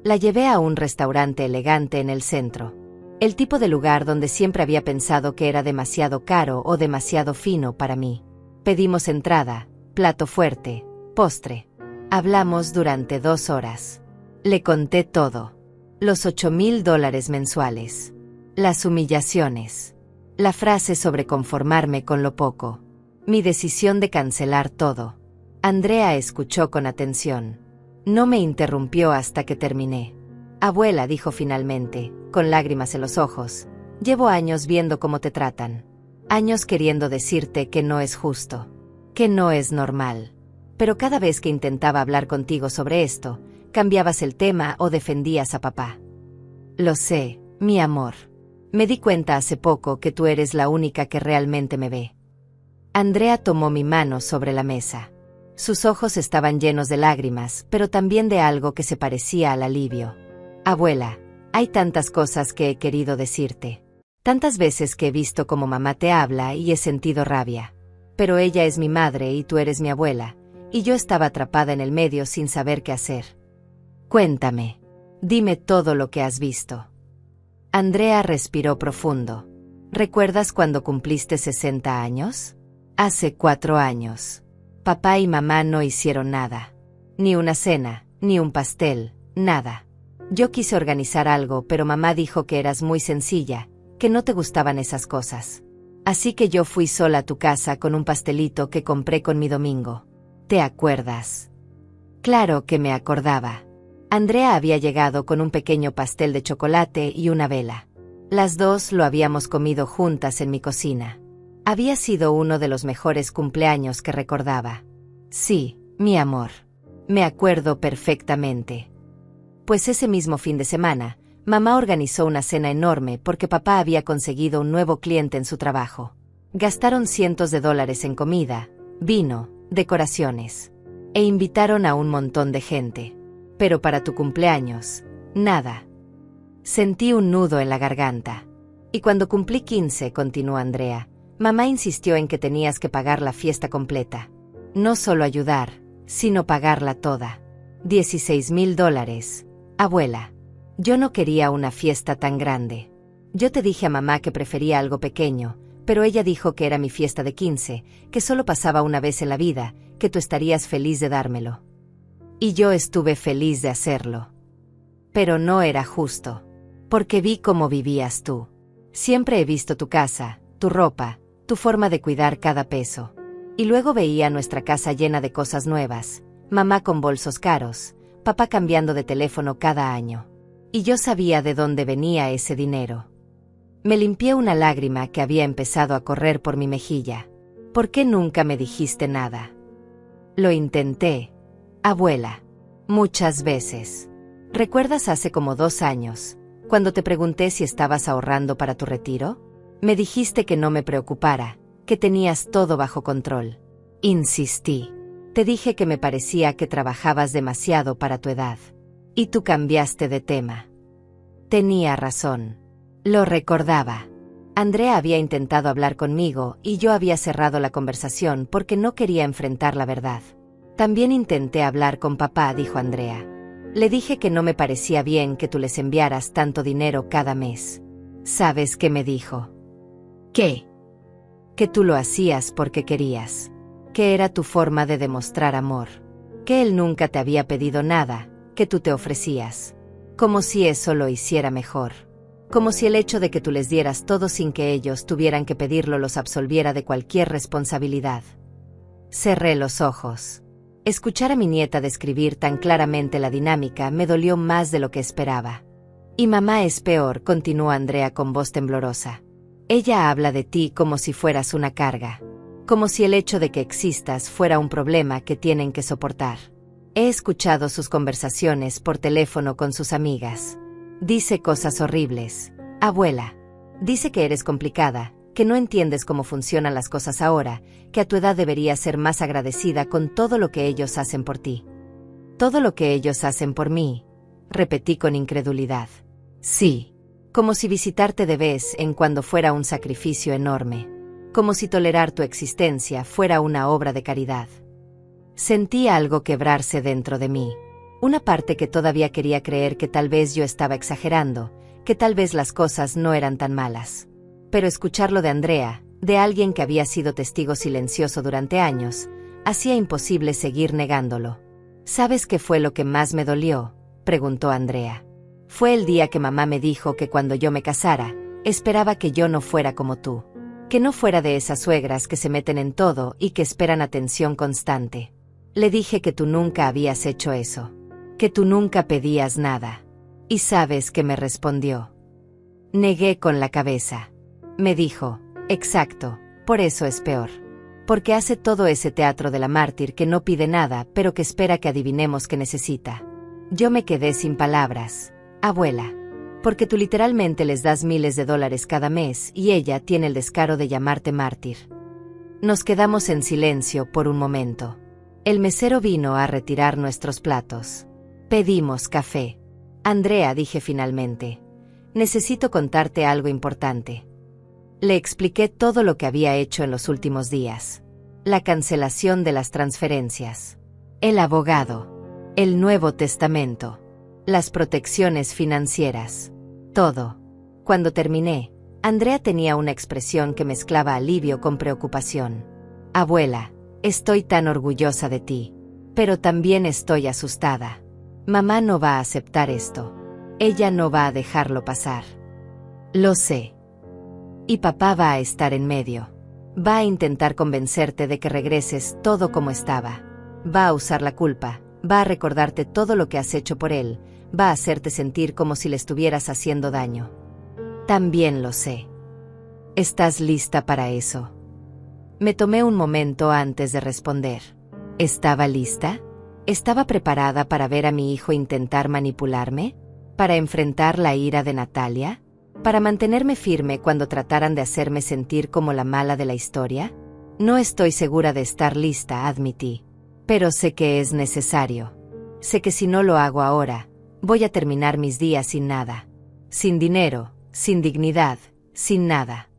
B: La llevé a un restaurante elegante en el centro. El tipo de lugar donde siempre había pensado que era demasiado caro o demasiado fino para mí. Pedimos entrada, plato fuerte, postre. Hablamos durante 2 horas. Le conté todo. Los $8,000 mensuales. Las humillaciones. La frase sobre conformarme con lo poco. Mi decisión de cancelar todo. Andrea escuchó con atención. No me interrumpió hasta que terminé. Abuela, dijo finalmente, con lágrimas en los ojos, llevo años viendo cómo te tratan. Años queriendo decirte que no es justo, que no es normal. Pero cada vez que intentaba hablar contigo sobre esto, cambiabas el tema o defendías a papá. Lo sé, mi amor. Me di cuenta hace poco que tú eres la única que realmente me ve. Andrea tomó mi mano sobre la mesa. Sus ojos estaban llenos de lágrimas, pero también de algo que se parecía al alivio. Abuela, hay tantas cosas que he querido decirte. Tantas veces que he visto cómo mamá te habla y he sentido rabia. Pero ella es mi madre y tú eres mi abuela, y yo estaba atrapada en el medio sin saber qué hacer. Cuéntame. Dime todo lo que has visto. Andrea respiró profundo. ¿Recuerdas cuando cumpliste 60 años? Hace 4 años. Papá y mamá no hicieron nada. Ni una cena, ni un pastel, nada. Yo quise organizar algo, pero mamá dijo que eras muy sencilla, que no te gustaban esas cosas. Así que yo fui sola a tu casa con un pastelito que compré con mi domingo. ¿Te acuerdas? Claro que me acordaba. Andrea había llegado con un pequeño pastel de chocolate y una vela. Las dos lo habíamos comido juntas en mi cocina. Había sido uno de los mejores cumpleaños que recordaba. Sí, mi amor. Me acuerdo perfectamente. Pues ese mismo fin de semana, mamá organizó una cena enorme porque papá había conseguido un nuevo cliente en su trabajo. Gastaron cientos de dólares en comida, vino, decoraciones. E invitaron a un montón de gente. Pero para tu cumpleaños, nada. Sentí un nudo en la garganta. Y cuando cumplí 15, continuó Andrea, mamá insistió en que tenías que pagar la fiesta completa. No solo ayudar, sino pagarla toda. $16,000. Abuela. Yo no quería una fiesta tan grande. Yo te dije a mamá que prefería algo pequeño, pero ella dijo que era mi fiesta de 15, que solo pasaba una vez en la vida, que tú estarías feliz de dármelo. Y yo estuve feliz de hacerlo. Pero no era justo. Porque vi cómo vivías tú. Siempre he visto tu casa, tu ropa, tu forma de cuidar cada peso. Y luego veía nuestra casa llena de cosas nuevas, mamá con bolsos caros, papá cambiando de teléfono cada año. Y yo sabía de dónde venía ese dinero. Me limpié una lágrima que había empezado a correr por mi mejilla. ¿Por qué nunca me dijiste nada? Lo intenté, abuela. Muchas veces. ¿Recuerdas hace como 2 años, cuando te pregunté si estabas ahorrando para tu retiro? Me dijiste que no me preocupara, que tenías todo bajo control. Insistí. Te dije que me parecía que trabajabas demasiado para tu edad. Y tú cambiaste de tema. Tenía razón. Lo recordaba. Andrea había intentado hablar conmigo y yo había cerrado la conversación porque no quería enfrentar la verdad. También intenté hablar con papá, dijo Andrea. Le dije que no me parecía bien que tú les enviaras tanto dinero cada mes. ¿Sabes qué me dijo? ¿Qué? Que tú lo hacías porque querías. Que era tu forma de demostrar amor. Que él nunca te había pedido nada, que tú te ofrecías. Como si eso lo hiciera mejor. Como si el hecho de que tú les dieras todo sin que ellos tuvieran que pedirlo los absolviera de cualquier responsabilidad. Cerré los ojos. Escuchar a mi nieta describir tan claramente la dinámica me dolió más de lo que esperaba. Y mamá es peor, continuó Andrea con voz temblorosa. Ella habla de ti como si fueras una carga. Como si el hecho de que existas fuera un problema que tienen que soportar. He escuchado sus conversaciones por teléfono con sus amigas. Dice cosas horribles. Abuela. Dice que eres complicada, que no entiendes cómo funcionan las cosas ahora, que a tu edad deberías ser más agradecida con todo lo que ellos hacen por ti. Todo lo que ellos hacen por mí, repetí con incredulidad. Sí. Como si visitarte de vez en cuando fuera un sacrificio enorme. Como si tolerar tu existencia fuera una obra de caridad. Sentí algo quebrarse dentro de mí. Una parte que todavía quería creer que tal vez yo estaba exagerando, que tal vez las cosas no eran tan malas. Pero escucharlo de Andrea, de alguien que había sido testigo silencioso durante años, hacía imposible seguir negándolo. ¿Sabes qué fue lo que más me dolió?, preguntó Andrea. Fue el día que mamá me dijo que cuando yo me casara, esperaba que yo no fuera como tú. Que no fuera de esas suegras que se meten en todo y que esperan atención constante. Le dije que tú nunca habías hecho eso. Que tú nunca pedías nada. ¿Y sabes qué me respondió? Negué con la cabeza. Me dijo, exacto, por eso es peor. Porque hace todo ese teatro de la mártir que no pide nada pero que espera que adivinemos que necesita. Yo me quedé sin palabras. Abuela. Porque tú literalmente les das miles de dólares cada mes y ella tiene el descaro de llamarte mártir. Nos quedamos en silencio por un momento. El mesero vino a retirar nuestros platos. Pedimos café. Andrea, dije finalmente. Necesito contarte algo importante. Le expliqué todo lo que había hecho en los últimos días. La cancelación de las transferencias. El abogado. El Nuevo Testamento. las protecciones financieras, todo. Cuando terminé, Andrea tenía una expresión que mezclaba alivio con preocupación. Abuela, estoy tan orgullosa de ti, pero también estoy asustada. Mamá no va a aceptar esto. Ella no va a dejarlo pasar. Lo sé. Y papá va a estar en medio. Va a intentar convencerte de que regreses todo como estaba. Va a usar la culpa, va a recordarte todo lo que has hecho por él, va a hacerte sentir como si le estuvieras haciendo daño. También lo sé. ¿Estás lista para eso? Me tomé un momento antes de responder. ¿Estaba lista? ¿Estaba preparada para ver a mi hijo intentar manipularme? ¿Para enfrentar la ira de Natalia? ¿Para mantenerme firme cuando trataran de hacerme sentir como la mala de la historia? No estoy segura de estar lista, admití. Pero sé que es necesario. Sé que si no lo hago ahora, voy a terminar mis días sin nada. Sin dinero, sin dignidad, sin nada.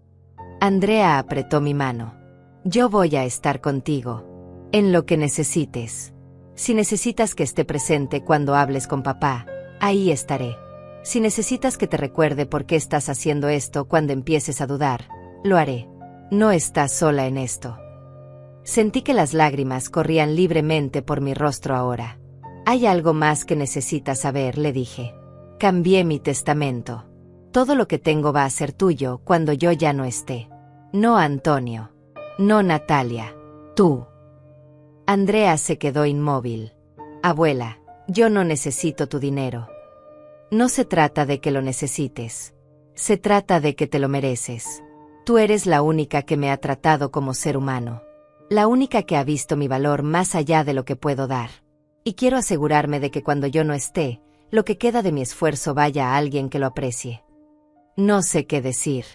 B: Andrea apretó mi mano. Yo voy a estar contigo. En lo que necesites. Si necesitas que esté presente cuando hables con papá, ahí estaré. Si necesitas que te recuerde por qué estás haciendo esto cuando empieces a dudar, lo haré. No estás sola en esto. Sentí que las lágrimas corrían libremente por mi rostro ahora. Hay algo más que necesitas saber, le dije. Cambié mi testamento. Todo lo que tengo va a ser tuyo cuando yo ya no esté. No Antonio. No Natalia. Tú. Andrea se quedó inmóvil. Abuela, yo no necesito tu dinero. No se trata de que lo necesites. Se trata de que te lo mereces. Tú eres la única que me ha tratado como ser humano. La única que ha visto mi valor más allá de lo que puedo dar. Y quiero asegurarme de que cuando yo no esté, lo que queda de mi esfuerzo vaya a alguien que lo aprecie. No sé qué decir.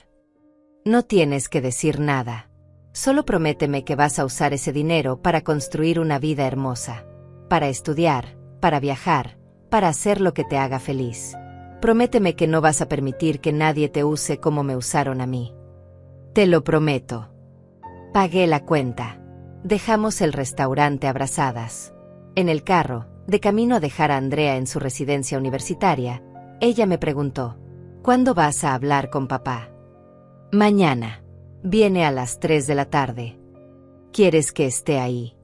B: No tienes que decir nada. Solo prométeme que vas a usar ese dinero para construir una vida hermosa. Para estudiar, para viajar, para hacer lo que te haga feliz. Prométeme que no vas a permitir que nadie te use como me usaron a mí. Te lo prometo. Pagué la cuenta. Dejamos el restaurante abrazadas. En el carro, de camino a dejar a Andrea en su residencia universitaria, ella me preguntó, ¿cuándo vas a hablar con papá? Mañana. Viene a las 3 de la tarde. ¿Quieres que esté ahí?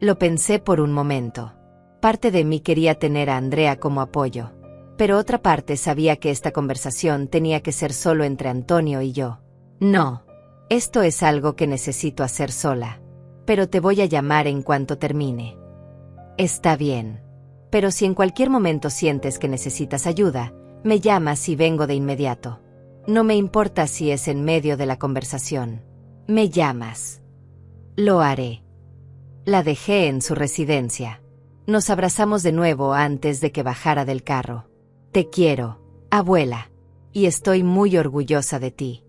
B: Lo pensé por un momento. Parte de mí quería tener a Andrea como apoyo, pero otra parte sabía que esta conversación tenía que ser solo entre Antonio y yo. No. Esto es algo que necesito hacer sola. Pero te voy a llamar en cuanto termine. Está bien. Pero si en cualquier momento sientes que necesitas ayuda, me llamas y vengo de inmediato. No me importa si es en medio de la conversación. Me llamas. Lo haré. La dejé en su residencia. Nos abrazamos de nuevo antes de que bajara del carro. Te quiero, abuela. Y estoy muy orgullosa de ti.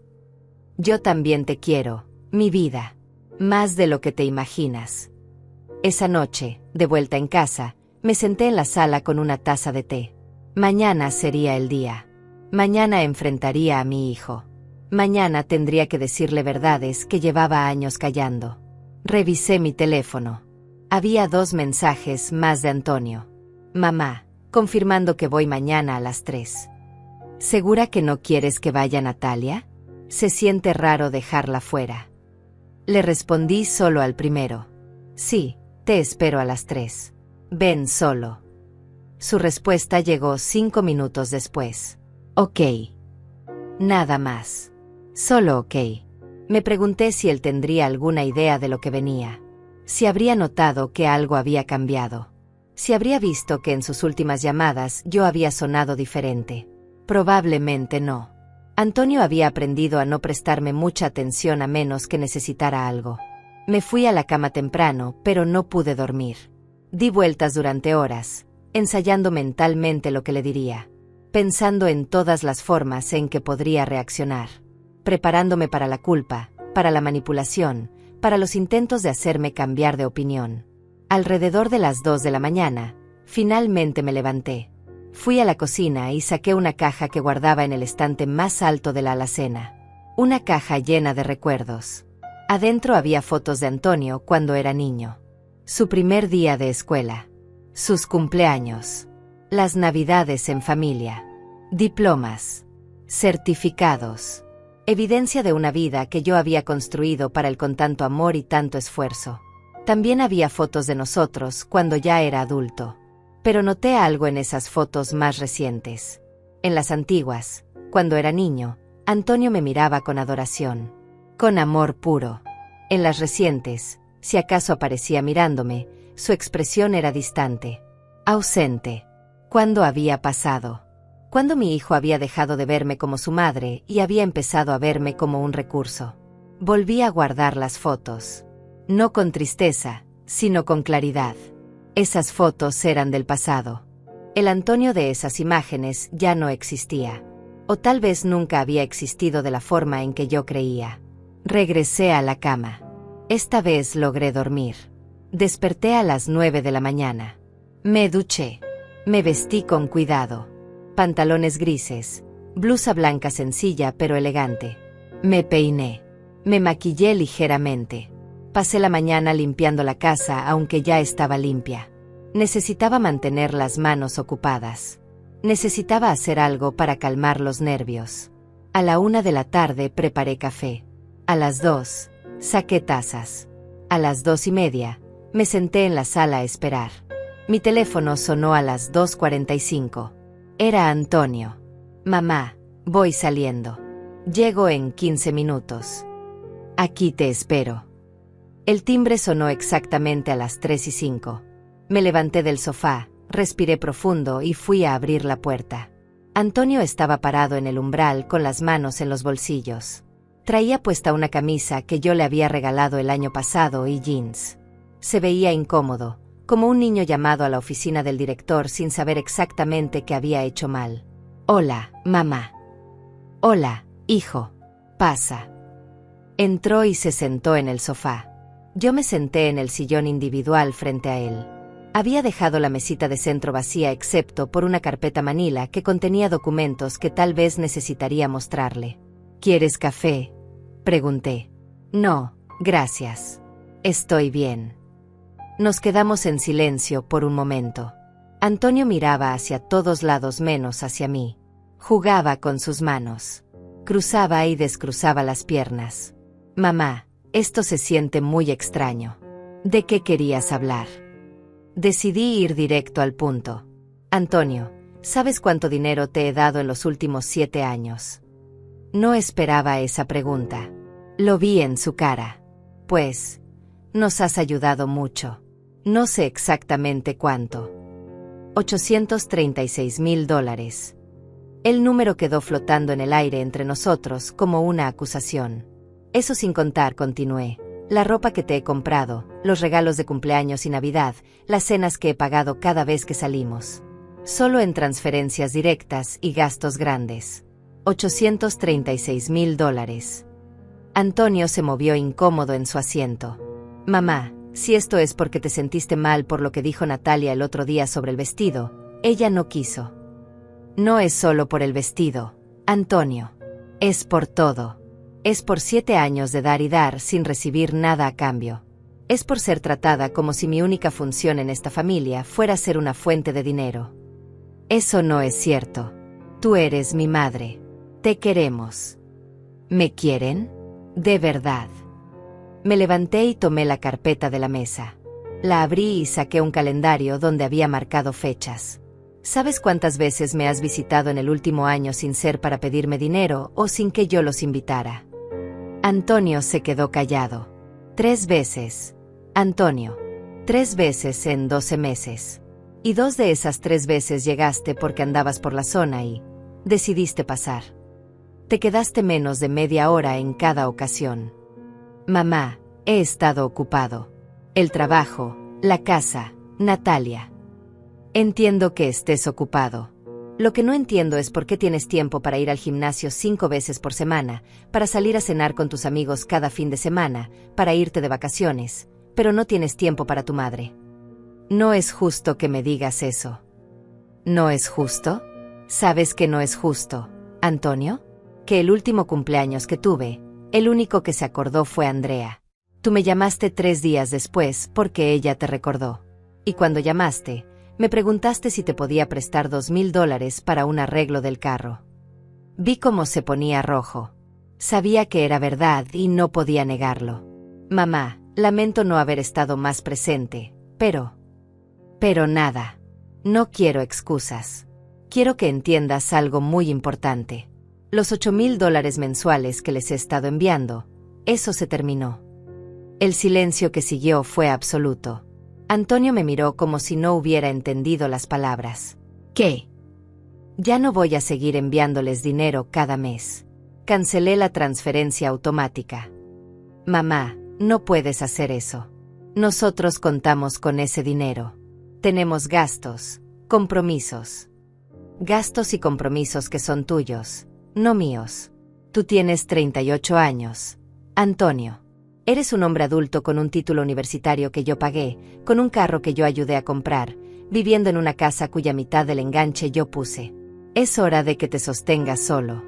B: Yo también te quiero, mi vida. Más de lo que te imaginas. Esa noche, de vuelta en casa, me senté en la sala con una taza de té. Mañana sería el día. Mañana enfrentaría a mi hijo. Mañana tendría que decirle verdades que llevaba años callando. Revisé mi teléfono. Había 2 mensajes más de Antonio. Mamá, confirmando que voy mañana a las 3. ¿Segura que no quieres que vaya Natalia? Se siente raro dejarla fuera. Le respondí solo al primero. Sí, te espero a las 3. Ven solo. Su respuesta llegó 5 minutos después. Ok. Nada más. Solo ok. Me pregunté si él tendría alguna idea de lo que venía. Si habría notado que algo había cambiado. Si habría visto que en sus últimas llamadas yo había sonado diferente. Probablemente no. Antonio había aprendido a no prestarme mucha atención a menos que necesitara algo. Me fui a la cama temprano, pero no pude dormir. Di vueltas durante horas, ensayando mentalmente lo que le diría. Pensando en todas las formas en que podría reaccionar. Preparándome para la culpa, para la manipulación, para los intentos de hacerme cambiar de opinión. Alrededor de las 2 de la mañana, finalmente me levanté. Fui a la cocina y saqué una caja que guardaba en el estante más alto de la alacena. Una caja llena de recuerdos. Adentro había fotos de Antonio cuando era niño. Su primer día de escuela. Sus cumpleaños. Las navidades en familia. Diplomas. Certificados. Evidencia de una vida que yo había construido para él con tanto amor y tanto esfuerzo. También había fotos de nosotros cuando ya era adulto. Pero noté algo en esas fotos más recientes. En las antiguas, cuando era niño, Antonio me miraba con adoración, con amor puro. En las recientes, si acaso aparecía mirándome, su expresión era distante, ausente. ¿Cuándo había pasado? Cuando mi hijo había dejado de verme como su madre y había empezado a verme como un recurso. Volví a guardar las fotos. No con tristeza, sino con claridad. Esas fotos eran del pasado. El Antonio de esas imágenes ya no existía. O tal vez nunca había existido de la forma en que yo creía. Regresé a la cama. Esta vez logré dormir. Desperté a las 9 de la mañana. Me duché. Me vestí con cuidado. Pantalones grises, blusa blanca sencilla pero elegante. Me peiné. Me maquillé ligeramente. Pasé la mañana limpiando la casa aunque ya estaba limpia. Necesitaba mantener las manos ocupadas. Necesitaba hacer algo para calmar los nervios. A la 1 de la tarde preparé café. A las 2, saqué tazas. A las 2:30, me senté en la sala a esperar. Mi teléfono sonó a las 2:45. Era Antonio. Mamá, voy saliendo. Llego en 15 minutos. Aquí te espero. El timbre sonó exactamente a las 3:05. Me levanté del sofá, respiré profundo y fui a abrir la puerta. Antonio estaba parado en el umbral con las manos en los bolsillos. Traía puesta una camisa que yo le había regalado el año pasado y jeans. Se veía incómodo, como un niño llamado a la oficina del director sin saber exactamente qué había hecho mal. Hola, mamá. Hola, hijo. Pasa. Entró y se sentó en el sofá. Yo me senté en el sillón individual frente a él. Había dejado la mesita de centro vacía excepto por una carpeta manila que contenía documentos que tal vez necesitaría mostrarle. ¿Quieres café?, pregunté. No, gracias. Estoy bien. Nos quedamos en silencio por un momento. Antonio miraba hacia todos lados menos hacia mí. Jugaba con sus manos. Cruzaba y descruzaba las piernas. Mamá, esto se siente muy extraño. ¿De qué querías hablar? Decidí ir directo al punto. Antonio, ¿sabes cuánto dinero te he dado en los últimos 7 años? No esperaba esa pregunta. Lo vi en su cara. Pues, nos has ayudado mucho. No sé exactamente cuánto. $836,000. El número quedó flotando en el aire entre nosotros como una acusación. Eso sin contar, continué, la ropa que te he comprado, los regalos de cumpleaños y Navidad, las cenas que he pagado cada vez que salimos. Solo en transferencias directas y gastos grandes. $836,000. Antonio se movió incómodo en su asiento. Mamá, si esto es porque te sentiste mal por lo que dijo Natalia el otro día sobre el vestido, ella no quiso. No es solo por el vestido, Antonio. Es por todo. Es por 7 años de dar y dar sin recibir nada a cambio. Es por ser tratada como si mi única función en esta familia fuera ser una fuente de dinero. Eso no es cierto. Tú eres mi madre. Te queremos. ¿Me quieren? De verdad. Me levanté y tomé la carpeta de la mesa. La abrí y saqué un calendario donde había marcado fechas. ¿Sabes cuántas veces me has visitado en el último año sin ser para pedirme dinero o sin que yo los invitara? Antonio se quedó callado. 3 veces. Antonio. 3 veces en 12 meses. Y 2 de esas 3 veces llegaste porque andabas por la zona y decidiste pasar. Te quedaste menos de media hora en cada ocasión. Mamá, he estado ocupado. El trabajo, la casa, Natalia. Entiendo que estés ocupado. Lo que no entiendo es por qué tienes tiempo para ir al gimnasio 5 veces por semana, para salir a cenar con tus amigos cada fin de semana, para irte de vacaciones, pero no tienes tiempo para tu madre. No es justo que me digas eso. ¿No es justo? ¿Sabes que no es justo, Antonio? Que el último cumpleaños que tuve, el único que se acordó fue Andrea. Tú me llamaste 3 días después porque ella te recordó. Y cuando llamaste, Me preguntaste si te podía prestar $2000 para un arreglo del carro. Vi cómo se ponía rojo. Sabía que era verdad y no podía negarlo. Mamá, lamento no haber estado más presente, pero nada. No quiero excusas. Quiero que entiendas algo muy importante. Los $8000 mensuales que les he estado enviando, eso se terminó. El silencio que siguió fue absoluto. Antonio me miró como si no hubiera entendido las palabras. ¿Qué? Ya no voy a seguir enviándoles dinero cada mes. Cancelé la transferencia automática. Mamá, no puedes hacer eso. Nosotros contamos con ese dinero. Tenemos gastos, compromisos. Gastos y compromisos que son tuyos, no míos. Tú tienes 38 años. Antonio. Eres un hombre adulto con un título universitario que yo pagué, con un carro que yo ayudé a comprar, viviendo en una casa cuya mitad del enganche yo puse. Es hora de que te sostengas solo.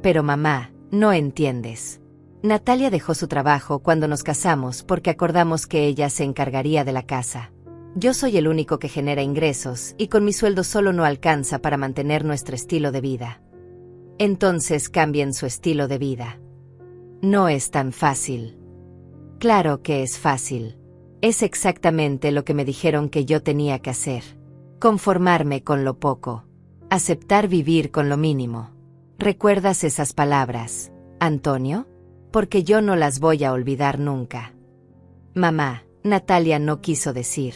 B: Pero mamá, no entiendes. Natalia dejó su trabajo cuando nos casamos porque acordamos que ella se encargaría de la casa. Yo soy el único que genera ingresos y con mi sueldo solo no alcanza para mantener nuestro estilo de vida. Entonces cambien su estilo de vida. No es tan fácil. Claro que es fácil. Es exactamente lo que me dijeron que yo tenía que hacer. Conformarme con lo poco. Aceptar vivir con lo mínimo. ¿Recuerdas esas palabras, Antonio? Porque yo no las voy a olvidar nunca. Mamá, Natalia no quiso decir.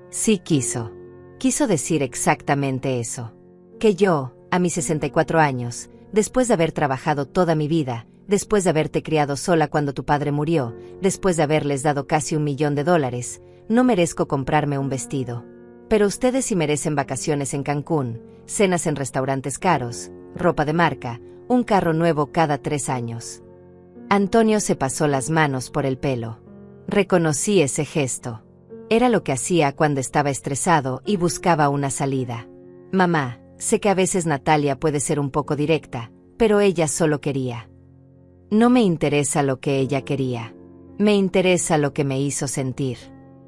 B: Sí quiso. Quiso decir exactamente eso. Que yo, a mis 64 años, después de haber trabajado toda mi vida, después de haberte criado sola cuando tu padre murió, después de haberles dado casi $1.000.000, no merezco comprarme un vestido. Pero ustedes sí merecen vacaciones en Cancún, cenas en restaurantes caros, ropa de marca, un carro nuevo cada 3 años. Antonio se pasó las manos por el pelo. Reconocí ese gesto. Era lo que hacía cuando estaba estresado y buscaba una salida. Mamá, sé que a veces Natalia puede ser un poco directa, pero ella solo quería. No me interesa lo que ella quería. Me interesa lo que me hizo sentir.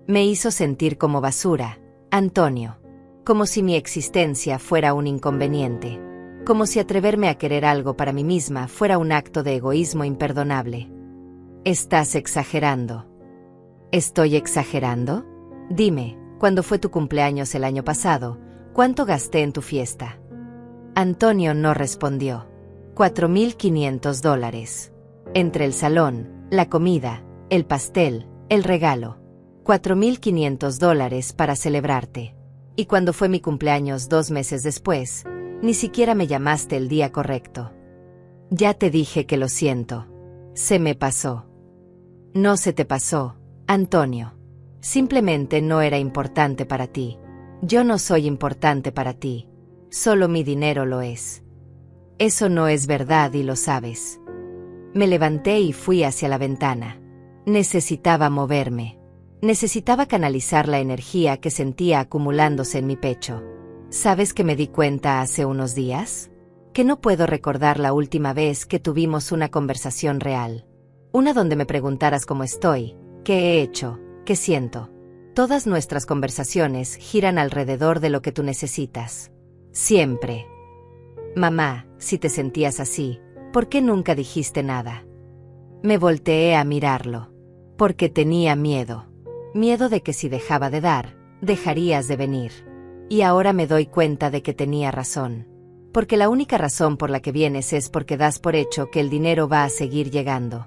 B: Me hizo sentir como basura, Antonio. Como si mi existencia fuera un inconveniente. Como si atreverme a querer algo para mí misma fuera un acto de egoísmo imperdonable. Estás exagerando. ¿Estoy exagerando? Dime, ¿cuándo fue tu cumpleaños el año pasado? ¿Cuánto gasté en tu fiesta? Antonio no respondió. $4.500. Entre el salón, la comida, el pastel, el regalo. $4.500 para celebrarte. Y cuando fue mi cumpleaños 2 meses después, ni siquiera me llamaste el día correcto. Ya te dije que lo siento. Se me pasó. No se te pasó, Antonio. Simplemente no era importante para ti. Yo no soy importante para ti. Solo mi dinero lo es. Eso no es verdad y lo sabes. Me levanté y fui hacia la ventana. Necesitaba moverme. Necesitaba canalizar la energía que sentía acumulándose en mi pecho. ¿Sabes que me di cuenta hace unos días? Que no puedo recordar la última vez que tuvimos una conversación real. Una donde me preguntaras cómo estoy, qué he hecho, qué siento. Todas nuestras conversaciones giran alrededor de lo que tú necesitas. Siempre. Mamá, si te sentías así, ¿por qué nunca dijiste nada? Me volteé a mirarlo. Porque tenía miedo. Miedo de que si dejaba de dar, dejarías de venir. Y ahora me doy cuenta de que tenía razón. Porque la única razón por la que vienes es porque das por hecho que el dinero va a seguir llegando.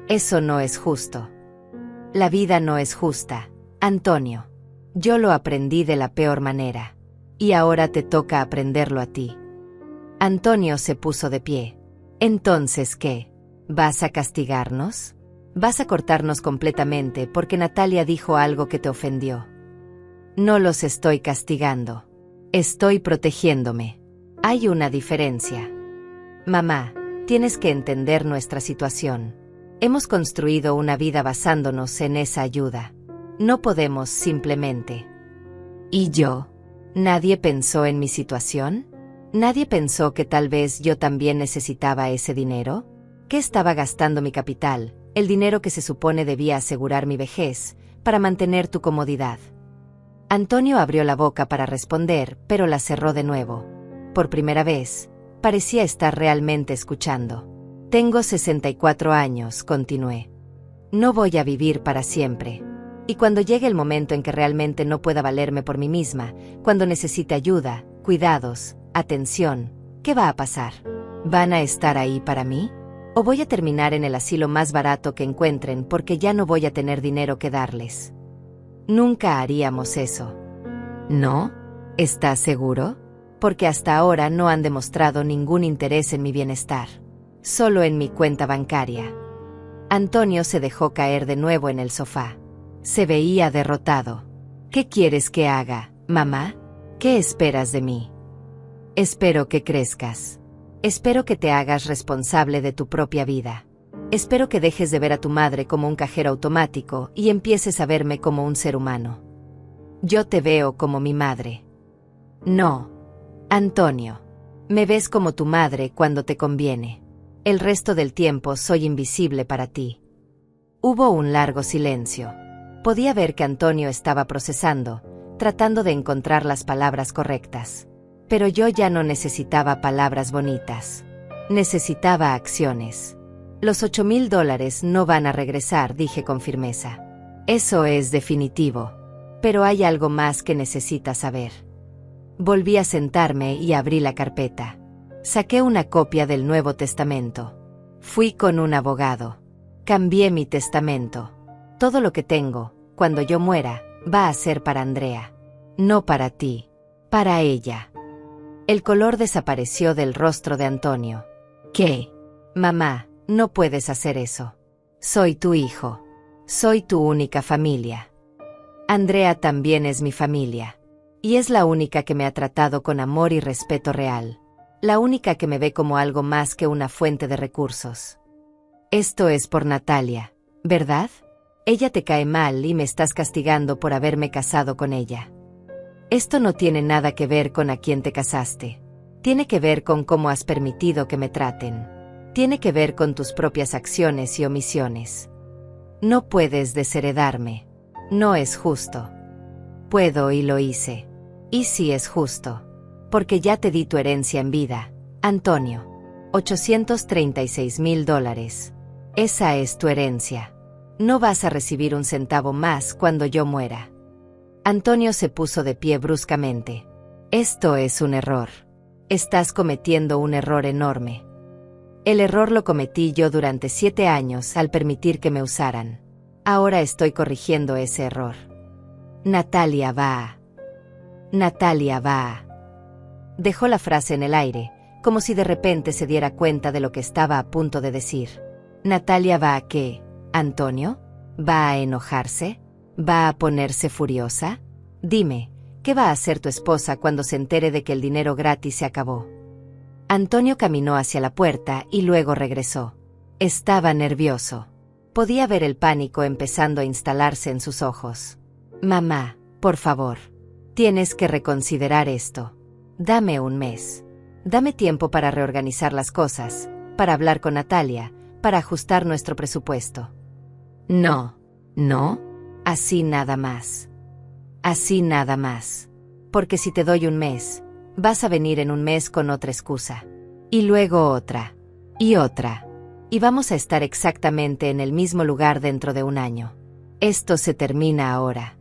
B: Eso no es justo. La vida no es justa, Antonio. Yo lo aprendí de la peor manera. Y ahora te toca aprenderlo a ti. Antonio se puso de pie. ¿Entonces qué? ¿Vas a castigarnos? ¿Vas a cortarnos completamente porque Natalia dijo algo que te ofendió? No los estoy castigando. Estoy protegiéndome. Hay una diferencia. Mamá, tienes que entender nuestra situación. Hemos construido una vida basándonos en esa ayuda. No podemos simplemente. ¿Y yo? ¿Nadie pensó en mi situación? ¿Nadie pensó que tal vez yo también necesitaba ese dinero? ¿Qué estaba gastando mi capital, el dinero que se supone debía asegurar mi vejez, para mantener tu comodidad? Antonio abrió la boca para responder, pero la cerró de nuevo. Por primera vez, parecía estar realmente escuchando. Tengo 64 años, continué. No voy a vivir para siempre. Y cuando llegue el momento en que realmente no pueda valerme por mí misma, cuando necesite ayuda, cuidados, atención, ¿qué va a pasar? ¿Van a estar ahí para mí? ¿O voy a terminar en el asilo más barato que encuentren porque ya no voy a tener dinero que darles? Nunca haríamos eso. ¿No? ¿Estás seguro? Porque hasta ahora no han demostrado ningún interés en mi bienestar. Solo en mi cuenta bancaria. Antonio se dejó caer de nuevo en el sofá. Se veía derrotado. ¿Qué quieres que haga, mamá? ¿Qué esperas de mí? Espero que crezcas. Espero que te hagas responsable de tu propia vida. Espero que dejes de ver a tu madre como un cajero automático y empieces a verme como un ser humano. Yo te veo como mi madre. No, Antonio. Me ves como tu madre cuando te conviene. El resto del tiempo soy invisible para ti. Hubo un largo silencio. Podía ver que Antonio estaba procesando, tratando de encontrar las palabras correctas. Pero yo ya no necesitaba palabras bonitas. Necesitaba acciones. Los $8,000 no van a regresar, dije con firmeza. Eso es definitivo. Pero hay algo más que necesitas saber. Volví a sentarme y abrí la carpeta. Saqué una copia del Nuevo Testamento. Fui con un abogado. Cambié mi testamento. Todo lo que tengo, cuando yo muera, va a ser para Andrea. No para ti. Para ella. El color desapareció del rostro de Antonio. ¿Qué? Mamá, no puedes hacer eso. Soy tu hijo. Soy tu única familia. Andrea también es mi familia. Y es la única que me ha tratado con amor y respeto real. La única que me ve como algo más que una fuente de recursos. Esto es por Natalia, ¿verdad? Ella te cae mal y me estás castigando por haberme casado con ella. Esto no tiene nada que ver con a quién te casaste. Tiene que ver con cómo has permitido que me traten. Tiene que ver con tus propias acciones y omisiones. No puedes desheredarme. No es justo. Puedo y lo hice. Y sí es justo. Porque ya te di tu herencia en vida, Antonio. $836,000. Esa es tu herencia. No vas a recibir un centavo más cuando yo muera. Antonio se puso de pie bruscamente. Esto es un error. Estás cometiendo un error enorme. El error lo cometí yo durante 7 años al permitir que me usaran. Ahora estoy corrigiendo ese error. Natalia va. Natalia va. Dejó la frase en el aire, como si de repente se diera cuenta de lo que estaba a punto de decir. ¿Natalia va a qué, Antonio? ¿Va a enojarse? ¿Va a ponerse furiosa? Dime, ¿qué va a hacer tu esposa cuando se entere de que el dinero gratis se acabó? Antonio caminó hacia la puerta y luego regresó. Estaba nervioso. Podía ver el pánico empezando a instalarse en sus ojos. Mamá, por favor. Tienes que reconsiderar esto. Dame un mes. Dame tiempo para reorganizar las cosas, para hablar con Natalia, para ajustar nuestro presupuesto. No, no, así nada más. Así nada más. Porque si te doy un mes, vas a venir en un mes con otra excusa. Y luego otra. Y otra. Y vamos a estar exactamente en el mismo lugar dentro de un año. Esto se termina ahora.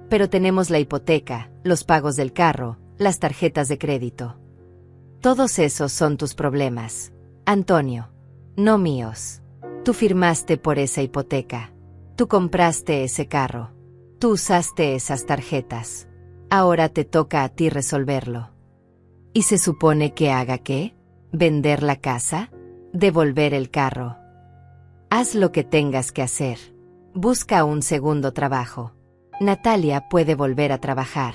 B: Pero tenemos la hipoteca, los pagos del carro, las tarjetas de crédito. Todos esos son tus problemas, Antonio, no míos. Tú firmaste por esa hipoteca. Tú compraste ese carro. Tú usaste esas tarjetas. Ahora te toca a ti resolverlo. ¿Y se supone que haga qué? ¿Vender la casa? ¿Devolver el carro? Haz lo que tengas que hacer. Busca un segundo trabajo. Natalia puede volver a trabajar.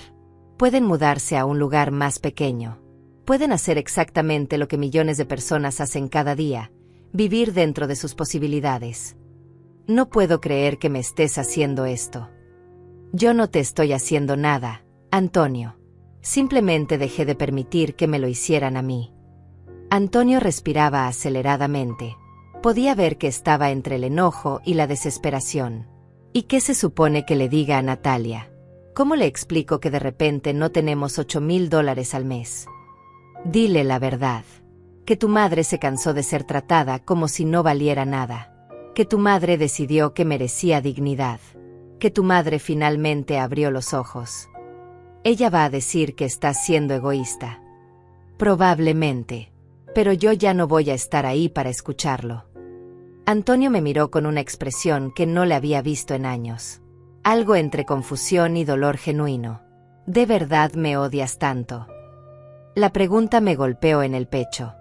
B: Pueden mudarse a un lugar más pequeño. Pueden hacer exactamente lo que millones de personas hacen cada día, vivir dentro de sus posibilidades. No puedo creer que me estés haciendo esto. Yo no te estoy haciendo nada, Antonio. Simplemente dejé de permitir que me lo hicieran a mí. Antonio respiraba aceleradamente. Podía ver que estaba entre el enojo y la desesperación. ¿Y qué se supone que le diga a Natalia? ¿Cómo le explico que de repente no tenemos $8,000 al mes? Dile la verdad. Que tu madre se cansó de ser tratada como si no valiera nada. Que tu madre decidió que merecía dignidad. Que tu madre finalmente abrió los ojos. Ella va a decir que estás siendo egoísta. Probablemente. Pero yo ya no voy a estar ahí para escucharlo. Antonio me miró con una expresión que no le había visto en años. Algo entre confusión y dolor genuino. ¿De verdad me odias tanto? La pregunta me golpeó en el pecho.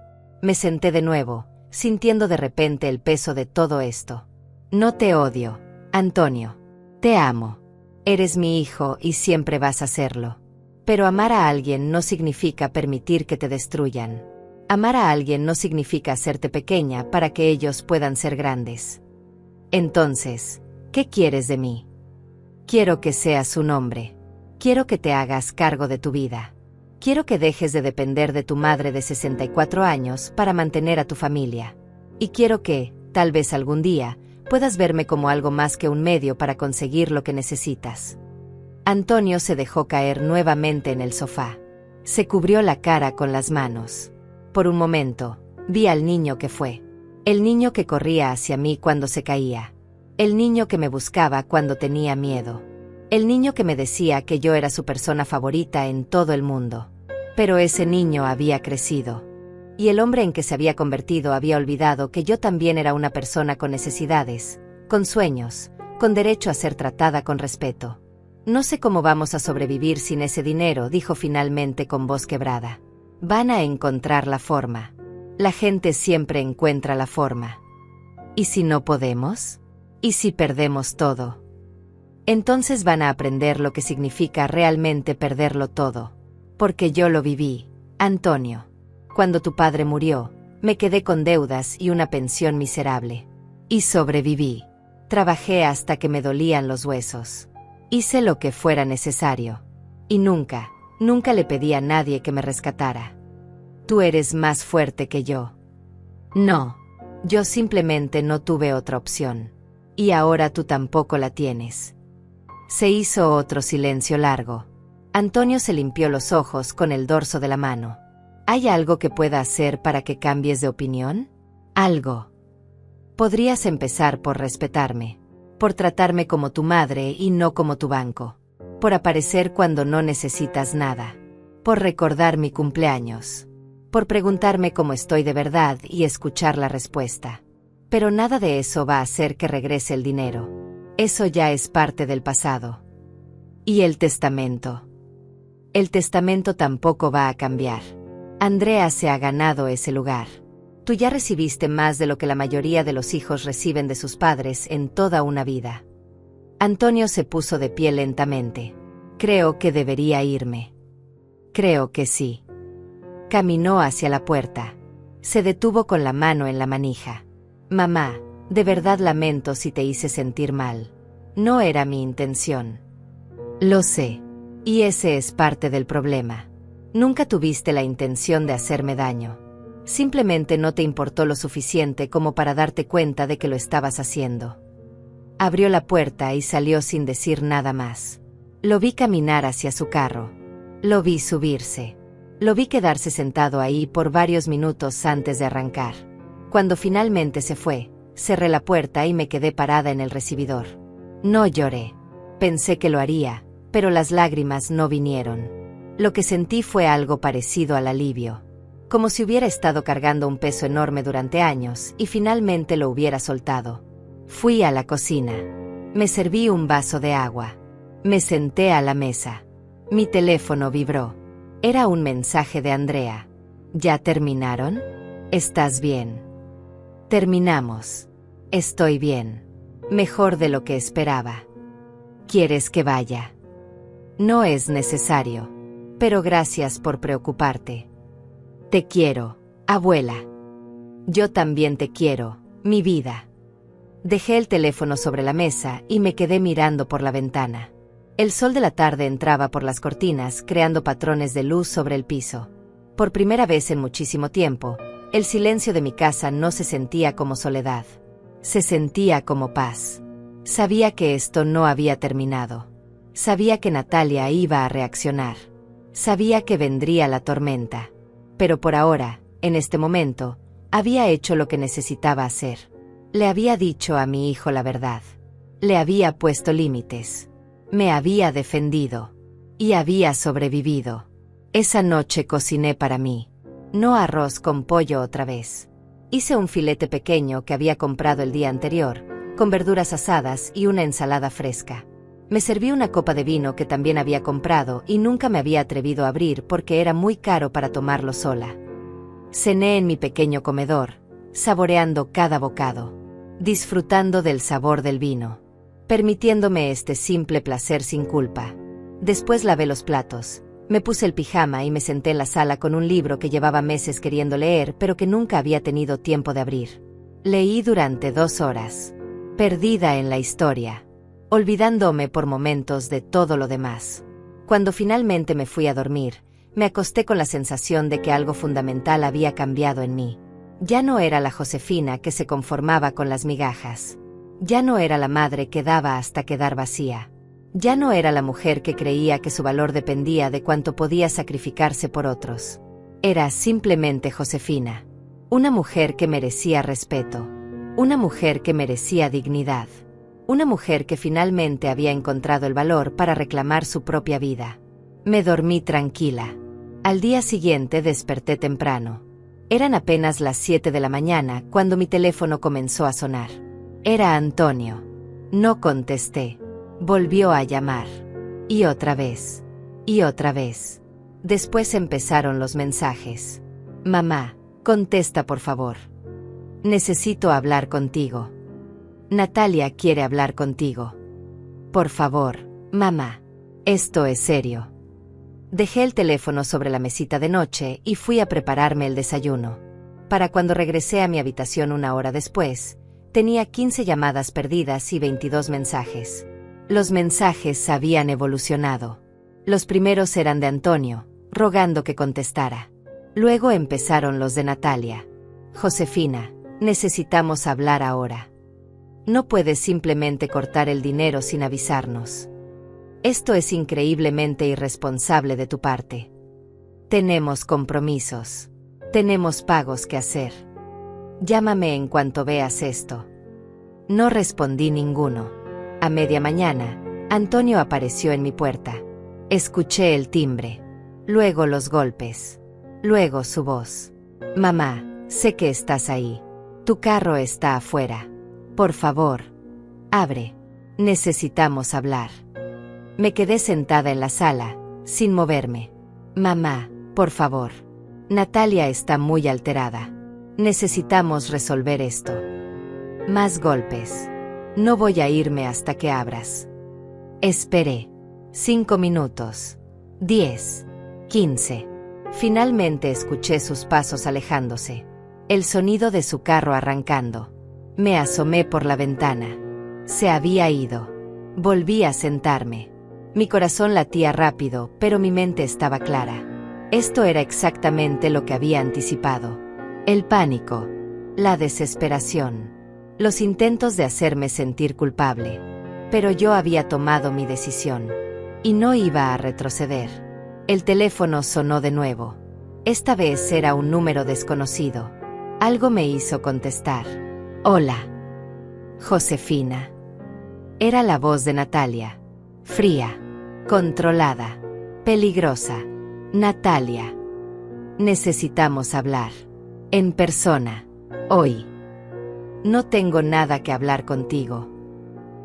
B: Me senté de nuevo, sintiendo de repente el peso de todo esto. No te odio, Antonio. Te amo. Eres mi hijo y siempre vas a serlo. Pero amar a alguien no significa permitir que te destruyan. Amar a alguien no significa hacerte pequeña para que ellos puedan ser grandes. Entonces, ¿qué quieres de mí? Quiero que seas un hombre. Quiero que te hagas cargo de tu vida. Quiero que dejes de depender de tu madre de 64 años para mantener a tu familia. Y quiero que, tal vez algún día, puedas verme como algo más que un medio para conseguir lo que necesitas. Antonio se dejó caer nuevamente en el sofá. Se cubrió la cara con las manos. Por un momento, vi al niño que fue. El niño que corría hacia mí cuando se caía. El niño que me buscaba cuando tenía miedo. El niño que me decía que yo era su persona favorita en todo el mundo. Pero ese niño había crecido. Y el hombre en que se había convertido había olvidado que yo también era una persona con necesidades, con sueños, con derecho a ser tratada con respeto. No sé cómo vamos a sobrevivir sin ese dinero, dijo finalmente con voz quebrada. Van a encontrar la forma. La gente siempre encuentra la forma. ¿Y si no podemos? ¿Y si perdemos todo? Entonces van a aprender lo que significa realmente perderlo todo. Porque yo lo viví, Antonio. Cuando tu padre murió, me quedé con deudas y una pensión miserable. Y sobreviví. Trabajé hasta que me dolían los huesos. Hice lo que fuera necesario. Y nunca le pedí a nadie que me rescatara. Tú eres más fuerte que yo. No. Yo simplemente no tuve otra opción. Y ahora tú tampoco la tienes. Se hizo otro silencio largo. Antonio se limpió los ojos con el dorso de la mano. ¿Hay algo que pueda hacer para que cambies de opinión? Algo. Podrías empezar por respetarme. Por tratarme como tu madre y no como tu banco. Por aparecer cuando no necesitas nada. Por recordar mi cumpleaños. Por preguntarme cómo estoy de verdad y escuchar la respuesta. Pero nada de eso va a hacer que regrese el dinero. Eso ya es parte del pasado. ¿Y el testamento? El testamento tampoco va a cambiar. Andrea se ha ganado ese lugar. Tú ya recibiste más de lo que la mayoría de los hijos reciben de sus padres en toda una vida. Antonio se puso de pie lentamente. Creo que debería irme. Creo que sí. Caminó hacia la puerta. Se detuvo con la mano en la manija. Mamá, de verdad lamento si te hice sentir mal. No era mi intención. Lo sé. Y ese es parte del problema. Nunca tuviste la intención de hacerme daño. Simplemente no te importó lo suficiente como para darte cuenta de que lo estabas haciendo. Abrió la puerta y salió sin decir nada más. Lo vi caminar hacia su carro. Lo vi subirse. Lo vi quedarse sentado ahí por varios minutos antes de arrancar. Cuando finalmente se fue, cerré la puerta y me quedé parada en el recibidor. No lloré. Pensé que lo haría, pero las lágrimas no vinieron. Lo que sentí fue algo parecido al alivio. Como si hubiera estado cargando un peso enorme durante años y finalmente lo hubiera soltado. Fui a la cocina. Me serví un vaso de agua. Me senté a la mesa. Mi teléfono vibró. Era un mensaje de Andrea. ¿Ya terminaron? ¿Estás bien? Terminamos. Estoy bien. Mejor de lo que esperaba. ¿Quieres que vaya? No es necesario. Pero gracias por preocuparte. Te quiero, abuela. Yo también te quiero, mi vida. Dejé el teléfono sobre la mesa y me quedé mirando por la ventana. El sol de la tarde entraba por las cortinas, creando patrones de luz sobre el piso. Por primera vez en muchísimo tiempo, el silencio de mi casa no se sentía como soledad. Se sentía como paz. Sabía que esto no había terminado. Sabía que Natalia iba a reaccionar. Sabía que vendría la tormenta. Pero por ahora, en este momento, había hecho lo que necesitaba hacer. Le había dicho a mi hijo la verdad. Le había puesto límites. Me había defendido. Y había sobrevivido. Esa noche cociné para mí. No arroz con pollo otra vez. Hice un filete pequeño que había comprado el día anterior, con verduras asadas y una ensalada fresca. Me serví una copa de vino que también había comprado y nunca me había atrevido a abrir porque era muy caro para tomarlo sola. Cené en mi pequeño comedor, saboreando cada bocado, disfrutando del sabor del vino, permitiéndome este simple placer sin culpa. Después lavé los platos, me puse el pijama y me senté en la sala con un libro que llevaba meses queriendo leer pero que nunca había tenido tiempo de abrir. Leí durante 2 horas, perdida en la historia, olvidándome por momentos de todo lo demás. Cuando finalmente me fui a dormir, me acosté con la sensación de que algo fundamental había cambiado en mí. Ya no era la Josefina que se conformaba con las migajas. Ya no era la madre que daba hasta quedar vacía. Ya no era la mujer que creía que su valor dependía de cuánto podía sacrificarse por otros. Era simplemente Josefina. Una mujer que merecía respeto. Una mujer que merecía dignidad. Una mujer que finalmente había encontrado el valor para reclamar su propia vida. Me dormí tranquila. Al día siguiente desperté temprano. Eran apenas las 7 de la mañana cuando mi teléfono comenzó a sonar. Era Antonio. No contesté. Volvió a llamar. Y otra vez. Y otra vez. Después empezaron los mensajes. Mamá, contesta por favor. Necesito hablar contigo. Natalia quiere hablar contigo. Por favor, mamá. Esto es serio. Dejé el teléfono sobre la mesita de noche y fui a prepararme el desayuno. Para cuando regresé a mi habitación 1 hora después, tenía 15 llamadas perdidas y 22 mensajes. Los mensajes habían evolucionado. Los primeros eran de Antonio, rogando que contestara. Luego empezaron los de Natalia. Josefina, necesitamos hablar ahora. No puedes simplemente cortar el dinero sin avisarnos. Esto es increíblemente irresponsable de tu parte. Tenemos compromisos. Tenemos pagos que hacer. Llámame en cuanto veas esto. No respondí ninguno. A media mañana, Antonio apareció en mi puerta. Escuché el timbre. Luego los golpes. Luego su voz. Mamá, sé que estás ahí. Tu carro está afuera. Por favor, abre. Necesitamos hablar. Me quedé sentada en la sala, sin moverme. Mamá, por favor. Natalia está muy alterada. Necesitamos resolver esto. Más golpes. No voy a irme hasta que abras. Esperé. 5 minutos. 10. 15. Finalmente escuché sus pasos alejándose. El sonido de su carro arrancando. Me asomé por la ventana. Se había ido. Volví a sentarme. Mi corazón latía rápido, pero mi mente estaba clara. Esto era exactamente lo que había anticipado. El pánico. La desesperación. Los intentos de hacerme sentir culpable. Pero yo había tomado mi decisión. Y no iba a retroceder. El teléfono sonó de nuevo. Esta vez era un número desconocido. Algo me hizo contestar. Hola. Josefina. Era la voz de Natalia. Fría. Controlada. Peligrosa. Natalia. Necesitamos hablar. En persona. Hoy. No tengo nada que hablar contigo.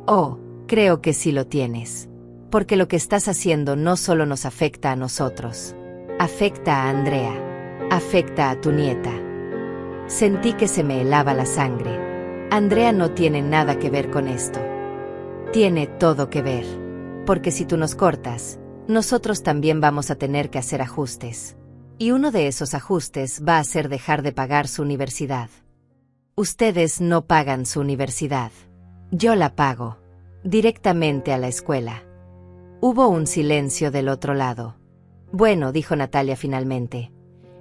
B: Oh, creo que sí lo tienes. Porque lo que estás haciendo no solo nos afecta a nosotros. Afecta a Andrea. Afecta a tu nieta. Sentí que se me helaba la sangre. Andrea no tiene nada que ver con esto. Tiene todo que ver. Porque si tú nos cortas, nosotros también vamos a tener que hacer ajustes. Y uno de esos ajustes va a ser dejar de pagar su universidad. Ustedes no pagan su universidad. Yo la pago. Directamente a la escuela. Hubo un silencio del otro lado. Bueno, dijo Natalia finalmente.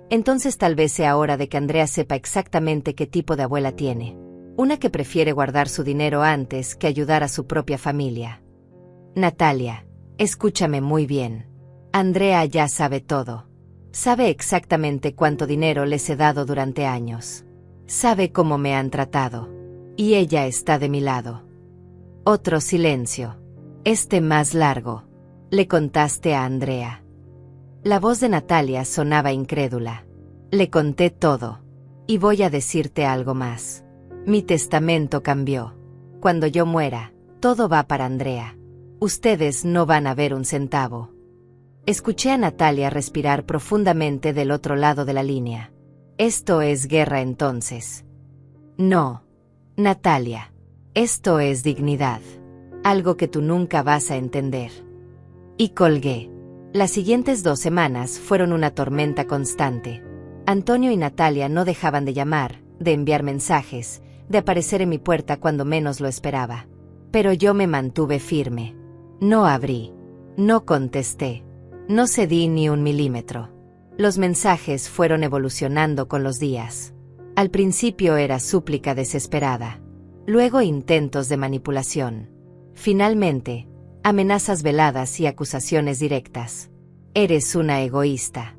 B: Entonces tal vez sea hora de que Andrea sepa exactamente qué tipo de abuela tiene. Una que prefiere guardar su dinero antes que ayudar a su propia familia. Natalia, Escúchame muy bien. Andrea ya sabe todo. Sabe exactamente cuánto dinero les he dado durante años. Sabe cómo me han tratado. Y ella está de mi lado. Otro silencio. Más largo. Le contaste a Andrea. La voz de Natalia sonaba incrédula. Le conté todo. Y voy a decirte algo más. Mi testamento cambió. Cuando yo muera, todo va para Andrea. Ustedes no van a ver un centavo. Escuché a Natalia respirar profundamente del otro lado de la línea. Esto es guerra entonces. No, Natalia. Esto es dignidad. Algo que tú nunca vas a entender. Y colgué. Las siguientes 2 semanas fueron una tormenta constante. Antonio y Natalia no dejaban de llamar, de enviar mensajes, de aparecer en mi puerta cuando menos lo esperaba. Pero yo me mantuve firme. No abrí. No contesté. No cedí ni un milímetro. Los mensajes fueron evolucionando con los días. Al principio era súplica desesperada. Luego intentos de manipulación. Finalmente, amenazas veladas y acusaciones directas. Eres una egoísta.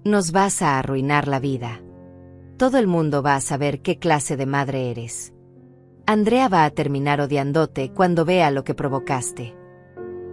B: Nos vas a arruinar la vida. Todo el mundo va a saber qué clase de madre eres. Andrea va a terminar odiándote cuando vea lo que provocaste.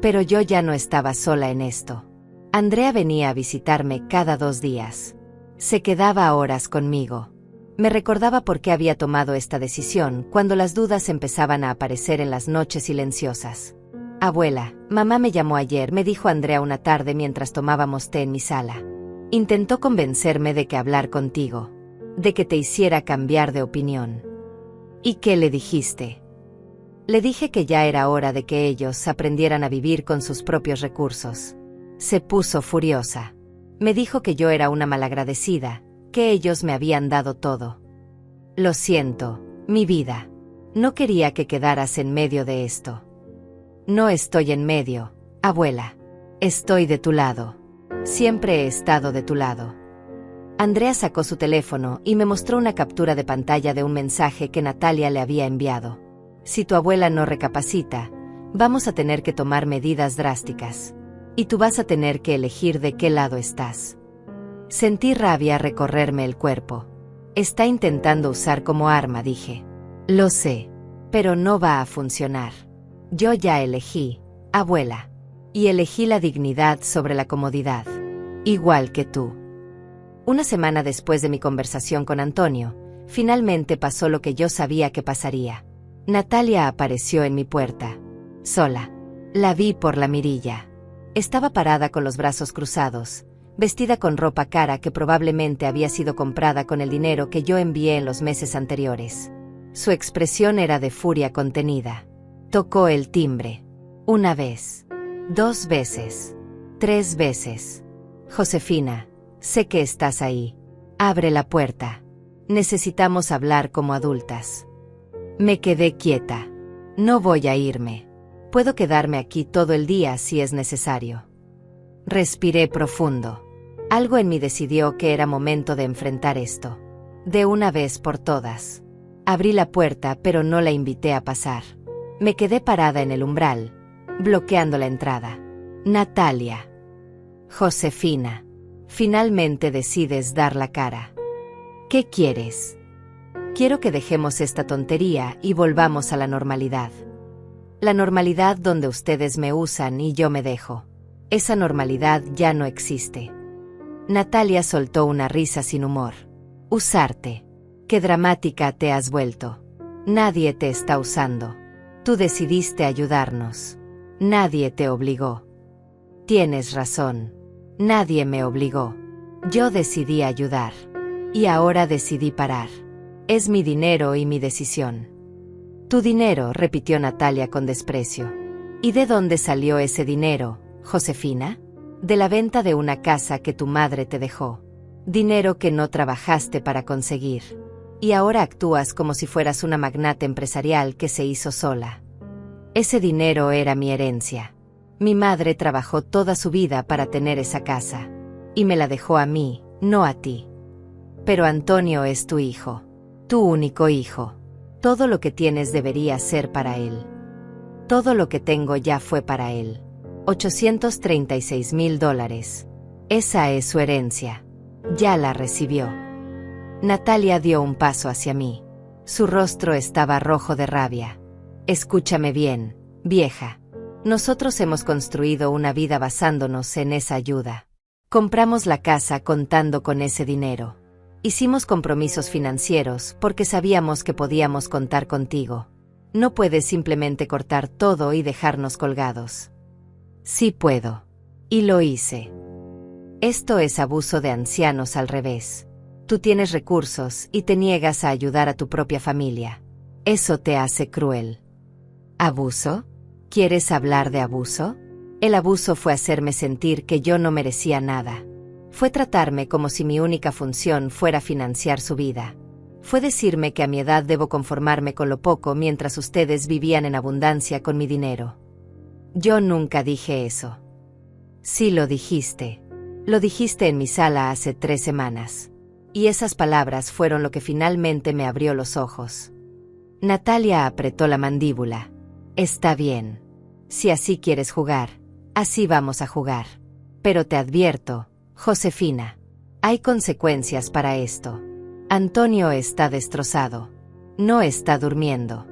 B: Pero yo ya no estaba sola en esto. Andrea venía a visitarme cada 2 días. Se quedaba horas conmigo. Me recordaba por qué había tomado esta decisión cuando las dudas empezaban a aparecer en las noches silenciosas. Abuela, mamá me llamó ayer, me dijo Andrea una tarde mientras tomábamos té en mi sala. Intentó convencerme de que hablar contigo, de que te hiciera cambiar de opinión. ¿Y qué le dijiste? Le dije que ya era hora de que ellos aprendieran a vivir con sus propios recursos. Se puso furiosa. Me dijo que yo era una malagradecida, que ellos me habían dado todo. Lo siento, mi vida. No quería que quedaras en medio de esto. No estoy en medio, abuela. Estoy de tu lado. Siempre he estado de tu lado. Andrea sacó su teléfono y me mostró una captura de pantalla de un mensaje que Natalia le había enviado. Si tu abuela no recapacita, vamos a tener que tomar medidas drásticas. Y tú vas a tener que elegir de qué lado estás. Sentí rabia recorrerme el cuerpo. Está intentando usar como arma, dije. Lo sé, pero no va a funcionar. Yo ya elegí, abuela. Y elegí la dignidad sobre la comodidad. Igual que tú. Una semana después de mi conversación con Antonio, finalmente pasó lo que yo sabía que pasaría. Natalia apareció en mi puerta. Sola. La vi por la mirilla. Estaba parada con los brazos cruzados, vestida con ropa cara que probablemente había sido comprada con el dinero que yo envié en los meses anteriores. Su expresión era de furia contenida. Tocó el timbre. 1 vez. 2 veces. 3 veces. Josefina, sé que estás ahí. Abre la puerta. Necesitamos hablar como adultas. Me quedé quieta. No voy a irme. Puedo quedarme aquí todo el día si es necesario. Respiré profundo. Algo en mí decidió que era momento de enfrentar esto. De una vez por todas. Abrí la puerta, pero no la invité a pasar. Me quedé parada en el umbral, bloqueando la entrada. Natalia. Josefina. Finalmente decides dar la cara. ¿Qué quieres? Quiero que dejemos esta tontería y volvamos a la normalidad. La normalidad donde ustedes me usan y yo me dejo. Esa normalidad ya no existe. Natalia soltó una risa sin humor. Usarte. Qué dramática te has vuelto. Nadie te está usando. Tú decidiste ayudarnos. Nadie te obligó. Tienes razón. Nadie me obligó. Yo decidí ayudar. Y ahora decidí parar. Es mi dinero y mi decisión. Tu dinero, repitió Natalia con desprecio. ¿Y de dónde salió ese dinero, Josefina? De la venta de una casa que tu madre te dejó. Dinero que no trabajaste para conseguir. Y ahora actúas como si fueras una magnate empresarial que se hizo sola. Ese dinero era mi herencia. Mi madre trabajó toda su vida para tener esa casa. Y me la dejó a mí, no a ti. Pero Antonio es tu hijo. Tu único hijo. Todo lo que tienes debería ser para él. Todo lo que tengo ya fue para él. $836,000. Esa es su herencia. Ya la recibió. Natalia dio un paso hacia mí. Su rostro estaba rojo de rabia. Escúchame bien, vieja. Nosotros hemos construido una vida basándonos en esa ayuda. Compramos la casa contando con ese dinero. Hicimos compromisos financieros porque sabíamos que podíamos contar contigo. No puedes simplemente cortar todo y dejarnos colgados. Sí puedo. Y lo hice. Esto es abuso de ancianos al revés. Tú tienes recursos y te niegas a ayudar a tu propia familia. Eso te hace cruel. ¿Abuso? ¿Quieres hablar de abuso? El abuso fue hacerme sentir que yo no merecía nada. Fue tratarme como si mi única función fuera financiar su vida. Fue decirme que a mi edad debo conformarme con lo poco mientras ustedes vivían en abundancia con mi dinero. Yo nunca dije eso. Sí lo dijiste. Lo dijiste en mi sala hace 3 semanas. Y esas palabras fueron lo que finalmente me abrió los ojos. Natalia apretó la mandíbula. Está bien. Si así quieres jugar, así vamos a jugar. Pero te advierto, Josefina, hay consecuencias para esto. Antonio está destrozado. No está durmiendo.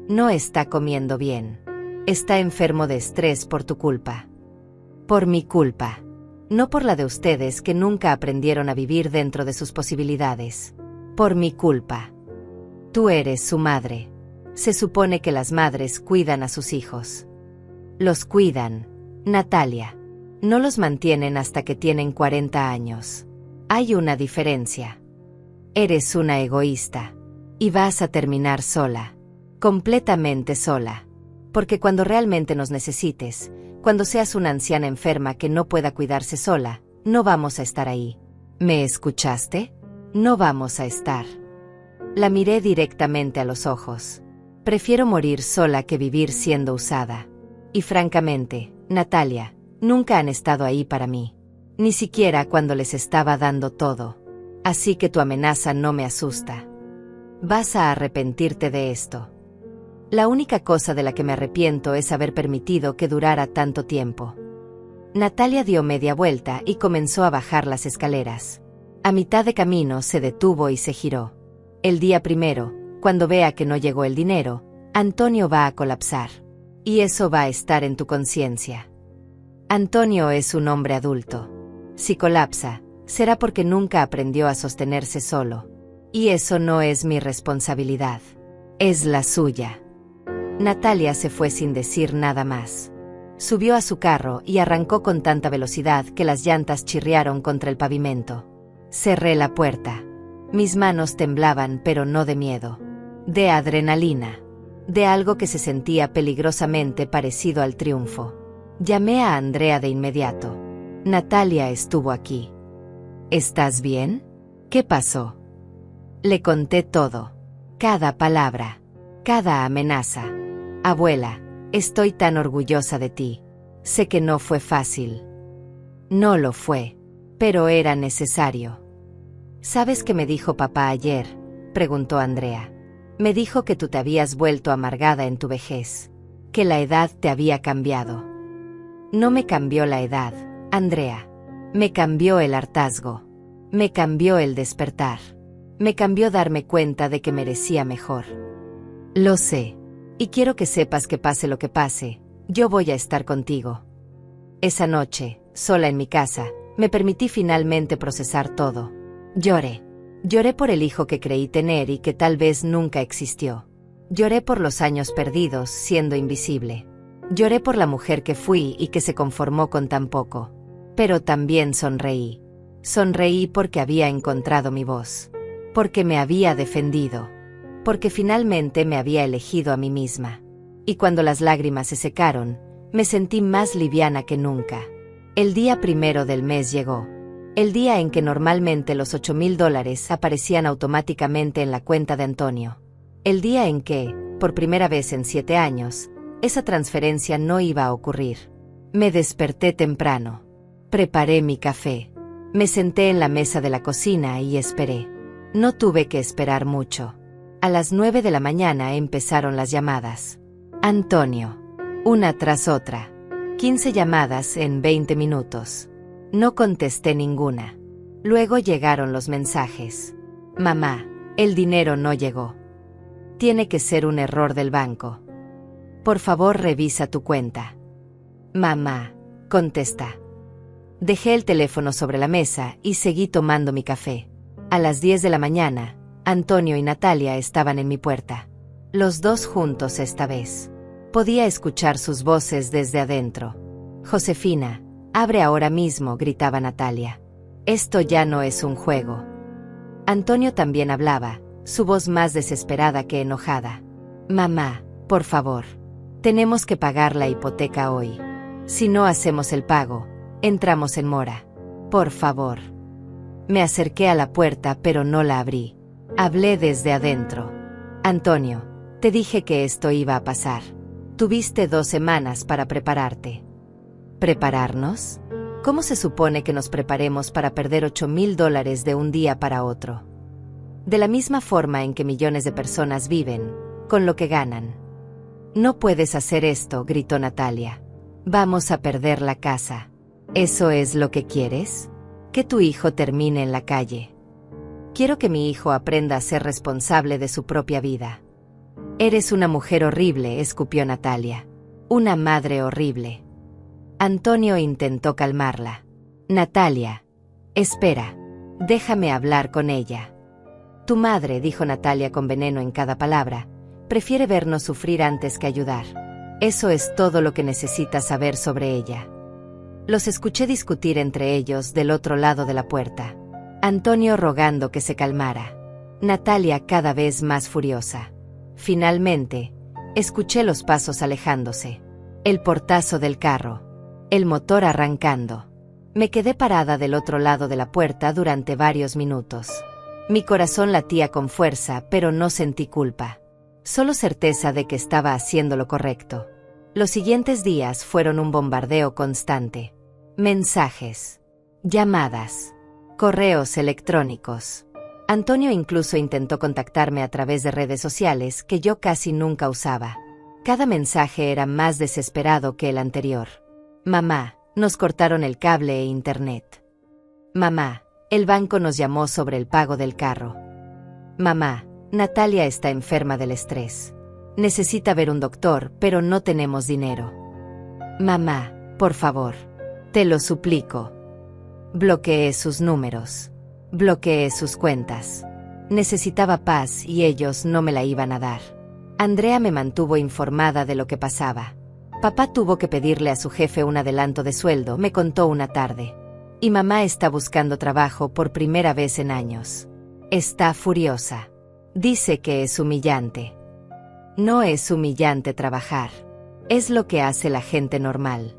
B: No está comiendo bien. Está enfermo de estrés por tu culpa. Por mi culpa. No por la de ustedes que nunca aprendieron a vivir dentro de sus posibilidades. Por mi culpa. Tú eres su madre. Se supone que las madres cuidan a sus hijos. Los cuidan, Natalia. No los mantienen hasta que tienen 40 años. Hay una diferencia. Eres una egoísta. Y vas a terminar sola. Completamente sola. Porque cuando realmente nos necesites, cuando seas una anciana enferma que no pueda cuidarse sola, no vamos a estar ahí. ¿Me escuchaste? No vamos a estar. La miré directamente a los ojos. Prefiero morir sola que vivir siendo usada. Y francamente, Natalia, nunca han estado ahí para mí. Ni siquiera cuando les estaba dando todo. Así que tu amenaza no me asusta. Vas a arrepentirte de esto. La única cosa de la que me arrepiento es haber permitido que durara tanto tiempo. Natalia dio media vuelta y comenzó a bajar las escaleras. A mitad de camino se detuvo y se giró. El día primero, cuando vea que no llegó el dinero, Antonio va a colapsar. Y eso va a estar en tu conciencia. Antonio es un hombre adulto. Si colapsa, será porque nunca aprendió a sostenerse solo. Y eso no es mi responsabilidad. Es la suya. Natalia se fue sin decir nada más. Subió a su carro y arrancó con tanta velocidad que las llantas chirriaron contra el pavimento. Cerré la puerta. Mis manos temblaban, pero no de miedo. De adrenalina. De algo que se sentía peligrosamente parecido al triunfo. Llamé a Andrea de inmediato. Natalia estuvo aquí. ¿Estás bien? ¿Qué pasó? Le conté todo. Cada palabra. Cada amenaza. Abuela, estoy tan orgullosa de ti. Sé que no fue fácil. No lo fue. Pero era necesario. ¿Sabes qué me dijo papá ayer?, preguntó Andrea. Me dijo que tú te habías vuelto amargada en tu vejez. Que la edad te había cambiado. No me cambió la edad, Andrea. Me cambió el hartazgo. Me cambió el despertar. Me cambió darme cuenta de que merecía mejor. Lo sé. Y quiero que sepas que pase lo que pase, yo voy a estar contigo. Esa noche, sola en mi casa, me permití finalmente procesar todo. Lloré. Lloré por el hijo que creí tener y que tal vez nunca existió. Lloré por los años perdidos siendo invisible. Lloré por la mujer que fui y que se conformó con tan poco. Pero también sonreí. Sonreí porque había encontrado mi voz. Porque me había defendido. Porque finalmente me había elegido a mí misma. Y cuando las lágrimas se secaron, me sentí más liviana que nunca. El día primero del mes llegó. El día en que normalmente los $8,000 aparecían automáticamente en la cuenta de Antonio. El día en que, por primera vez en 7 años, esa transferencia no iba a ocurrir. Me desperté temprano. Preparé mi café. Me senté en la mesa de la cocina y esperé. No tuve que esperar mucho. A las 9 de la mañana empezaron las llamadas. Antonio. Una tras otra. 15 llamadas en 20 minutos. No contesté ninguna. Luego llegaron los mensajes. Mamá, el dinero no llegó. Tiene que ser un error del banco. Por favor, revisa tu cuenta. Mamá, contesta. Dejé el teléfono sobre la mesa y seguí tomando mi café. A las 10 de la mañana, Antonio y Natalia estaban en mi puerta. Los dos juntos esta vez. Podía escuchar sus voces desde adentro. Josefina, abre ahora mismo, gritaba Natalia. Esto ya no es un juego. Antonio también hablaba, su voz más desesperada que enojada. Mamá, por favor. Tenemos que pagar la hipoteca hoy. Si no hacemos el pago, entramos en mora. Por favor. Me acerqué a la puerta pero no la abrí. Hablé desde adentro. Antonio, te dije que esto iba a pasar. Tuviste 2 semanas para prepararte. ¿Prepararnos? ¿Cómo se supone que nos preparemos para perder $8,000 de un día para otro? De la misma forma en que millones de personas viven, con lo que ganan. No puedes hacer esto, gritó Natalia. Vamos a perder la casa. ¿Eso es lo que quieres? Que tu hijo termine en la calle. Quiero que mi hijo aprenda a ser responsable de su propia vida. Eres una mujer horrible, escupió Natalia. Una madre horrible. Antonio intentó calmarla. Natalia, espera, déjame hablar con ella. Tu madre, dijo Natalia con veneno en cada palabra, prefiere vernos sufrir antes que ayudar. Eso es todo lo que necesitas saber sobre ella. Los escuché discutir entre ellos del otro lado de la puerta. Antonio rogando que se calmara. Natalia cada vez más furiosa. Finalmente, escuché los pasos alejándose. El portazo del carro. El motor arrancando. Me quedé parada del otro lado de la puerta durante varios minutos. Mi corazón latía con fuerza, pero no sentí culpa. Solo certeza de que estaba haciendo lo correcto. Los siguientes días fueron un bombardeo constante. Mensajes, llamadas, correos electrónicos. Antonio incluso intentó contactarme a través de redes sociales que yo casi nunca usaba. Cada mensaje era más desesperado que el anterior. Mamá, nos cortaron el cable e internet. Mamá, el banco nos llamó sobre el pago del carro. Mamá, Natalia está enferma del estrés. Necesita ver un doctor, pero no tenemos dinero. Mamá, por favor. Te lo suplico. Bloqueé sus números. Bloqueé sus cuentas. Necesitaba paz y ellos no me la iban a dar. Andrea me mantuvo informada de lo que pasaba. Papá tuvo que pedirle a su jefe un adelanto de sueldo, me contó una tarde. Y mamá está buscando trabajo por primera vez en años. Está furiosa. Dice que es humillante. No es humillante trabajar. Es lo que hace la gente normal.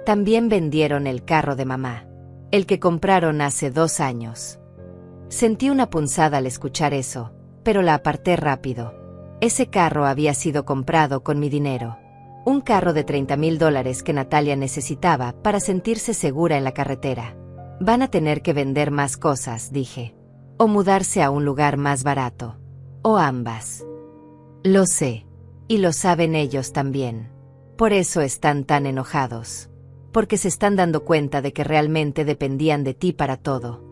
B: También vendieron el carro de mamá. El que compraron hace 2 años. Sentí una punzada al escuchar eso, pero la aparté rápido. Ese carro había sido comprado con mi dinero. Un carro de $30,000 que Natalia necesitaba para sentirse segura en la carretera. Van a tener que vender más cosas, dije. O mudarse a un lugar más barato. O ambas. Lo sé. Y lo saben ellos también. Por eso están tan enojados. Porque se están dando cuenta de que realmente dependían de ti para todo.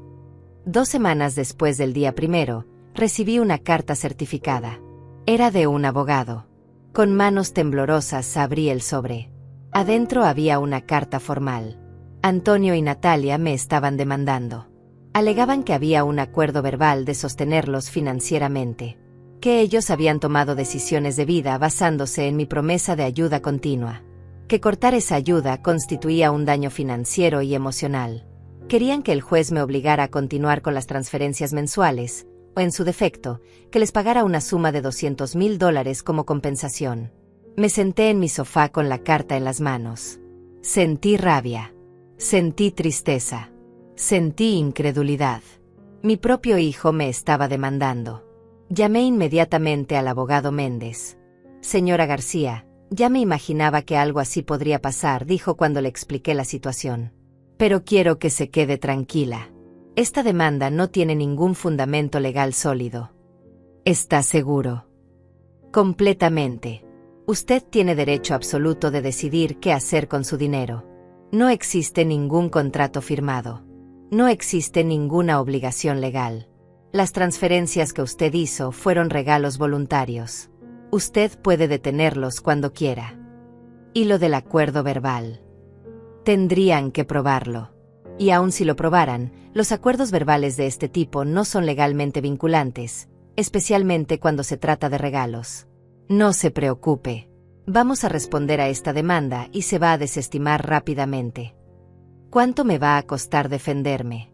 B: 2 semanas después del día primero, recibí una carta certificada. Era de un abogado. Con manos temblorosas abrí el sobre. Adentro había una carta formal. Antonio y Natalia me estaban demandando. Alegaban que había un acuerdo verbal de sostenerlos financieramente. Que ellos habían tomado decisiones de vida basándose en mi promesa de ayuda continua. Que cortar esa ayuda constituía un daño financiero y emocional. Querían que el juez me obligara a continuar con las transferencias mensuales, o en su defecto, que les pagara una suma de $200,000 como compensación. Me senté en mi sofá con la carta en las manos. Sentí rabia. Sentí tristeza. Sentí incredulidad. Mi propio hijo me estaba demandando. Llamé inmediatamente al abogado Méndez. Señora García, ya me imaginaba que algo así podría pasar, dijo cuando le expliqué la situación. Pero quiero que se quede tranquila. Esta demanda no tiene ningún fundamento legal sólido. ¿Está seguro? Completamente. Usted tiene derecho absoluto de decidir qué hacer con su dinero. No existe ningún contrato firmado. No existe ninguna obligación legal. Las transferencias que usted hizo fueron regalos voluntarios. Usted puede detenerlos cuando quiera. Y lo del acuerdo verbal. Tendrían que probarlo. Y aun si lo probaran, los acuerdos verbales de este tipo no son legalmente vinculantes, especialmente cuando se trata de regalos. No se preocupe. Vamos a responder a esta demanda y se va a desestimar rápidamente. ¿Cuánto me va a costar defenderme?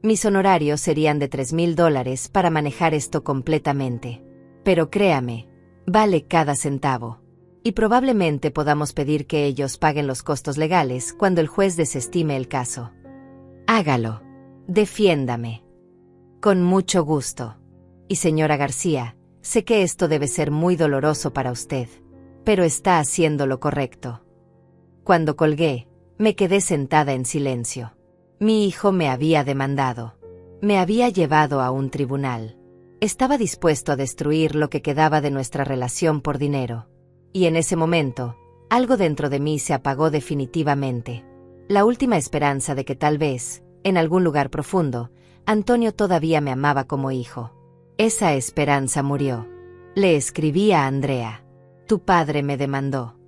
B: Mis honorarios serían de $3,000 para manejar esto completamente. Pero créame, vale cada centavo. Y probablemente podamos pedir que ellos paguen los costos legales cuando el juez desestime el caso. Hágalo. Defiéndame. Con mucho gusto. Y señora García, sé que esto debe ser muy doloroso para usted, pero está haciendo lo correcto. Cuando colgué, me quedé sentada en silencio. Mi hijo me había demandado. Me había llevado a un tribunal. Estaba dispuesto a destruir lo que quedaba de nuestra relación por dinero. Y en ese momento, algo dentro de mí se apagó definitivamente. La última esperanza de que tal vez, en algún lugar profundo, Antonio todavía me amaba como hijo. Esa esperanza murió. Le escribí a Andrea. Tu padre me demandó.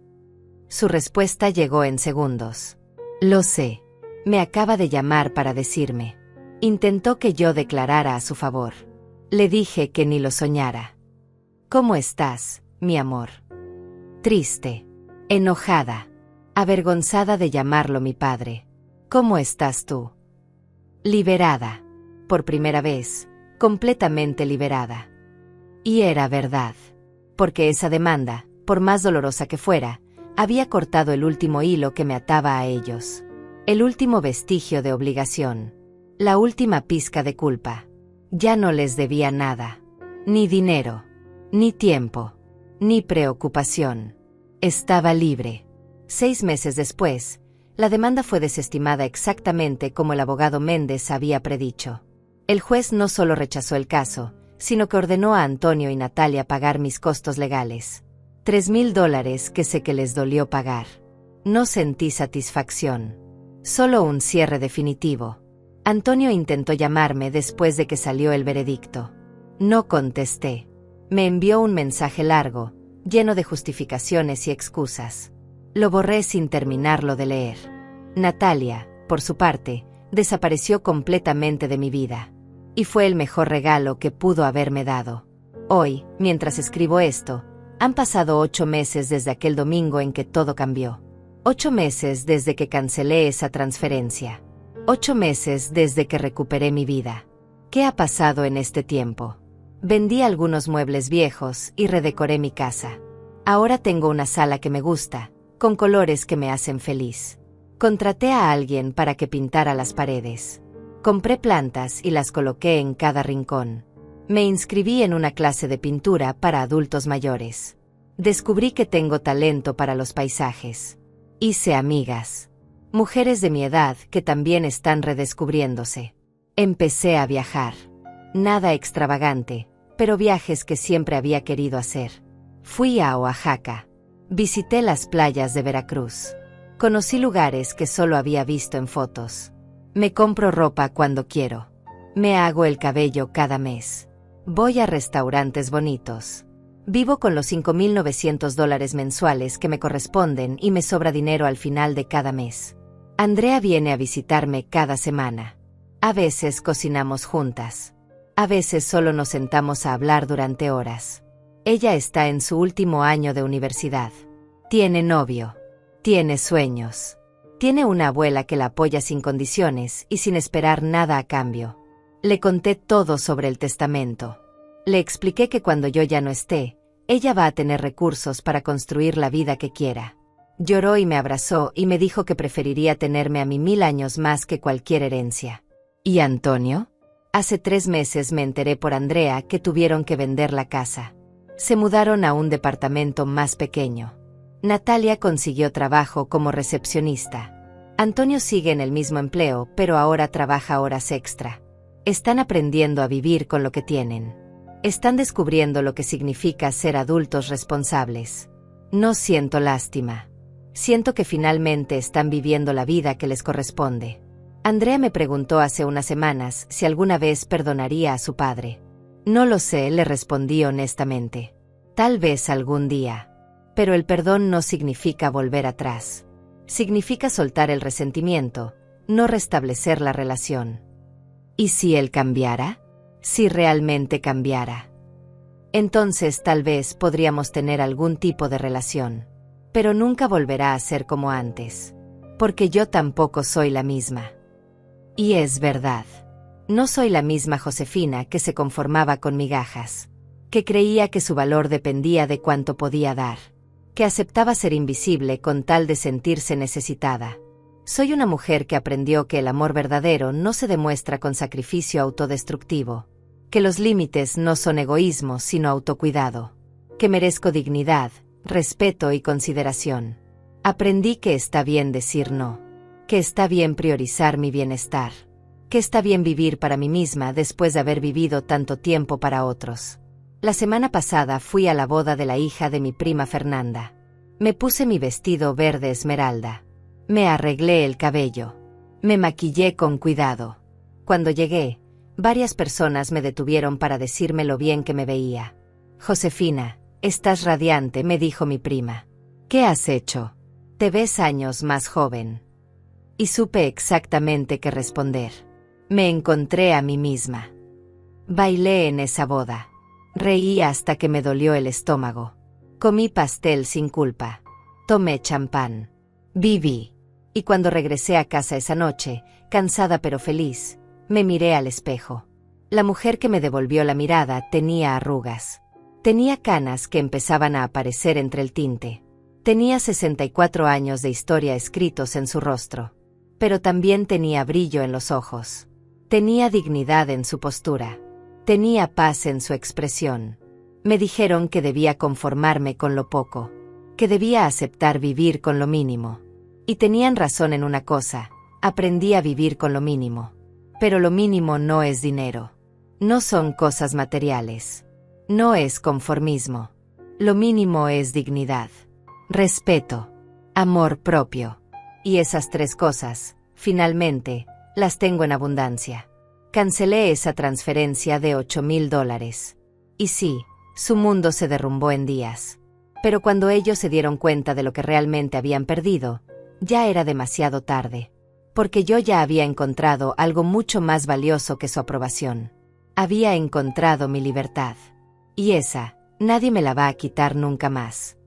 B: Su respuesta llegó en segundos. Lo sé. Me acaba de llamar para decirme. Intentó que yo declarara a su favor. Le dije que ni lo soñara. ¿Cómo estás, mi amor? Triste. Enojada. Avergonzada de llamarlo mi padre. ¿Cómo estás tú? Liberada. Por primera vez, completamente liberada. Y era verdad. Porque esa demanda, por más dolorosa que fuera, había cortado el último hilo que me ataba a ellos. El último vestigio de obligación. La última pizca de culpa. Ya no les debía nada. Ni dinero. Ni tiempo. Ni preocupación. Estaba libre. 6 meses después, la demanda fue desestimada exactamente como el abogado Méndez había predicho. El juez no solo rechazó el caso, sino que ordenó a Antonio y Natalia pagar mis costos legales. $3,000 que sé que les dolió pagar. No sentí satisfacción. Solo un cierre definitivo. Antonio intentó llamarme después de que salió el veredicto. No contesté. Me envió un mensaje largo, lleno de justificaciones y excusas. Lo borré sin terminarlo de leer. Natalia, por su parte, desapareció completamente de mi vida. Y fue el mejor regalo que pudo haberme dado. Hoy, mientras escribo esto, han pasado 8 meses desde aquel domingo en que todo cambió. 8 meses desde que cancelé esa transferencia. 8 meses desde que recuperé mi vida. ¿Qué ha pasado en este tiempo? Vendí algunos muebles viejos y redecoré mi casa. Ahora tengo una sala que me gusta, con colores que me hacen feliz. Contraté a alguien para que pintara las paredes. Compré plantas y las coloqué en cada rincón. Me inscribí en una clase de pintura para adultos mayores. Descubrí que tengo talento para los paisajes. Hice amigas. Mujeres de mi edad que también están redescubriéndose. Empecé a viajar. Nada extravagante, pero viajes que siempre había querido hacer. Fui a Oaxaca. Visité las playas de Veracruz. Conocí lugares que solo había visto en fotos. Me compro ropa cuando quiero. Me hago el cabello cada mes. Voy a restaurantes bonitos. Vivo con los $5,900 mensuales que me corresponden y me sobra dinero al final de cada mes. Andrea viene a visitarme cada semana. A veces cocinamos juntas. A veces solo nos sentamos a hablar durante horas. Ella está en su último año de universidad. Tiene novio. Tiene sueños. Tiene una abuela que la apoya sin condiciones y sin esperar nada a cambio. Le conté todo sobre el testamento. Le expliqué que cuando yo ya no esté, ella va a tener recursos para construir la vida que quiera. Lloró y me abrazó y me dijo que preferiría tenerme a mí 1000 años más que cualquier herencia. ¿Y Antonio? Hace 3 meses me enteré por Andrea que tuvieron que vender la casa. Se mudaron a un departamento más pequeño. Natalia consiguió trabajo como recepcionista. Antonio sigue en el mismo empleo, pero ahora trabaja horas extra. Están aprendiendo a vivir con lo que tienen. Están descubriendo lo que significa ser adultos responsables. No siento lástima. Siento que finalmente están viviendo la vida que les corresponde. Andrea me preguntó hace unas semanas si alguna vez perdonaría a su padre. No lo sé, le respondí honestamente. Tal vez algún día. Pero el perdón no significa volver atrás. Significa soltar el resentimiento, no restablecer la relación. ¿Y si él cambiara? Si realmente cambiara. Entonces tal vez podríamos tener algún tipo de relación. Pero nunca volverá a ser como antes. Porque yo tampoco soy la misma. Y es verdad. No soy la misma Josefina que se conformaba con migajas. Que creía que su valor dependía de cuánto podía dar. Que aceptaba ser invisible con tal de sentirse necesitada. Soy una mujer que aprendió que el amor verdadero no se demuestra con sacrificio autodestructivo. Que los límites no son egoísmo sino autocuidado. Que merezco dignidad, respeto y consideración. Aprendí que está bien decir no. Que está bien priorizar mi bienestar. Que está bien vivir para mí misma después de haber vivido tanto tiempo para otros. La semana pasada fui a la boda de la hija de mi prima Fernanda. Me puse mi vestido verde esmeralda. Me arreglé el cabello. Me maquillé con cuidado. Cuando llegué, varias personas me detuvieron para decirme lo bien que me veía. Josefina, estás radiante, me dijo mi prima. ¿Qué has hecho? Te ves años más joven. Y supe exactamente qué responder. Me encontré a mí misma. Bailé en esa boda. Reí hasta que me dolió el estómago. Comí pastel sin culpa. Tomé champán. Viví. Y cuando regresé a casa esa noche, cansada pero feliz, me miré al espejo. La mujer que me devolvió la mirada tenía arrugas. Tenía canas que empezaban a aparecer entre el tinte. Tenía 64 años de historia escritos en su rostro. Pero también tenía brillo en los ojos. Tenía dignidad en su postura. Tenía paz en su expresión. Me dijeron que debía conformarme con lo poco. Que debía aceptar vivir con lo mínimo. Y tenían razón en una cosa, aprendí a vivir con lo mínimo. Pero lo mínimo no es dinero. No son cosas materiales. No es conformismo. Lo mínimo es dignidad. Respeto. Amor propio. Y esas tres cosas, finalmente, las tengo en abundancia. Cancelé esa transferencia de $8,000. Y sí, su mundo se derrumbó en días. Pero cuando ellos se dieron cuenta de lo que realmente habían perdido, ya era demasiado tarde. Porque yo ya había encontrado algo mucho más valioso que su aprobación. Había encontrado mi libertad. Y esa, nadie me la va a quitar nunca más.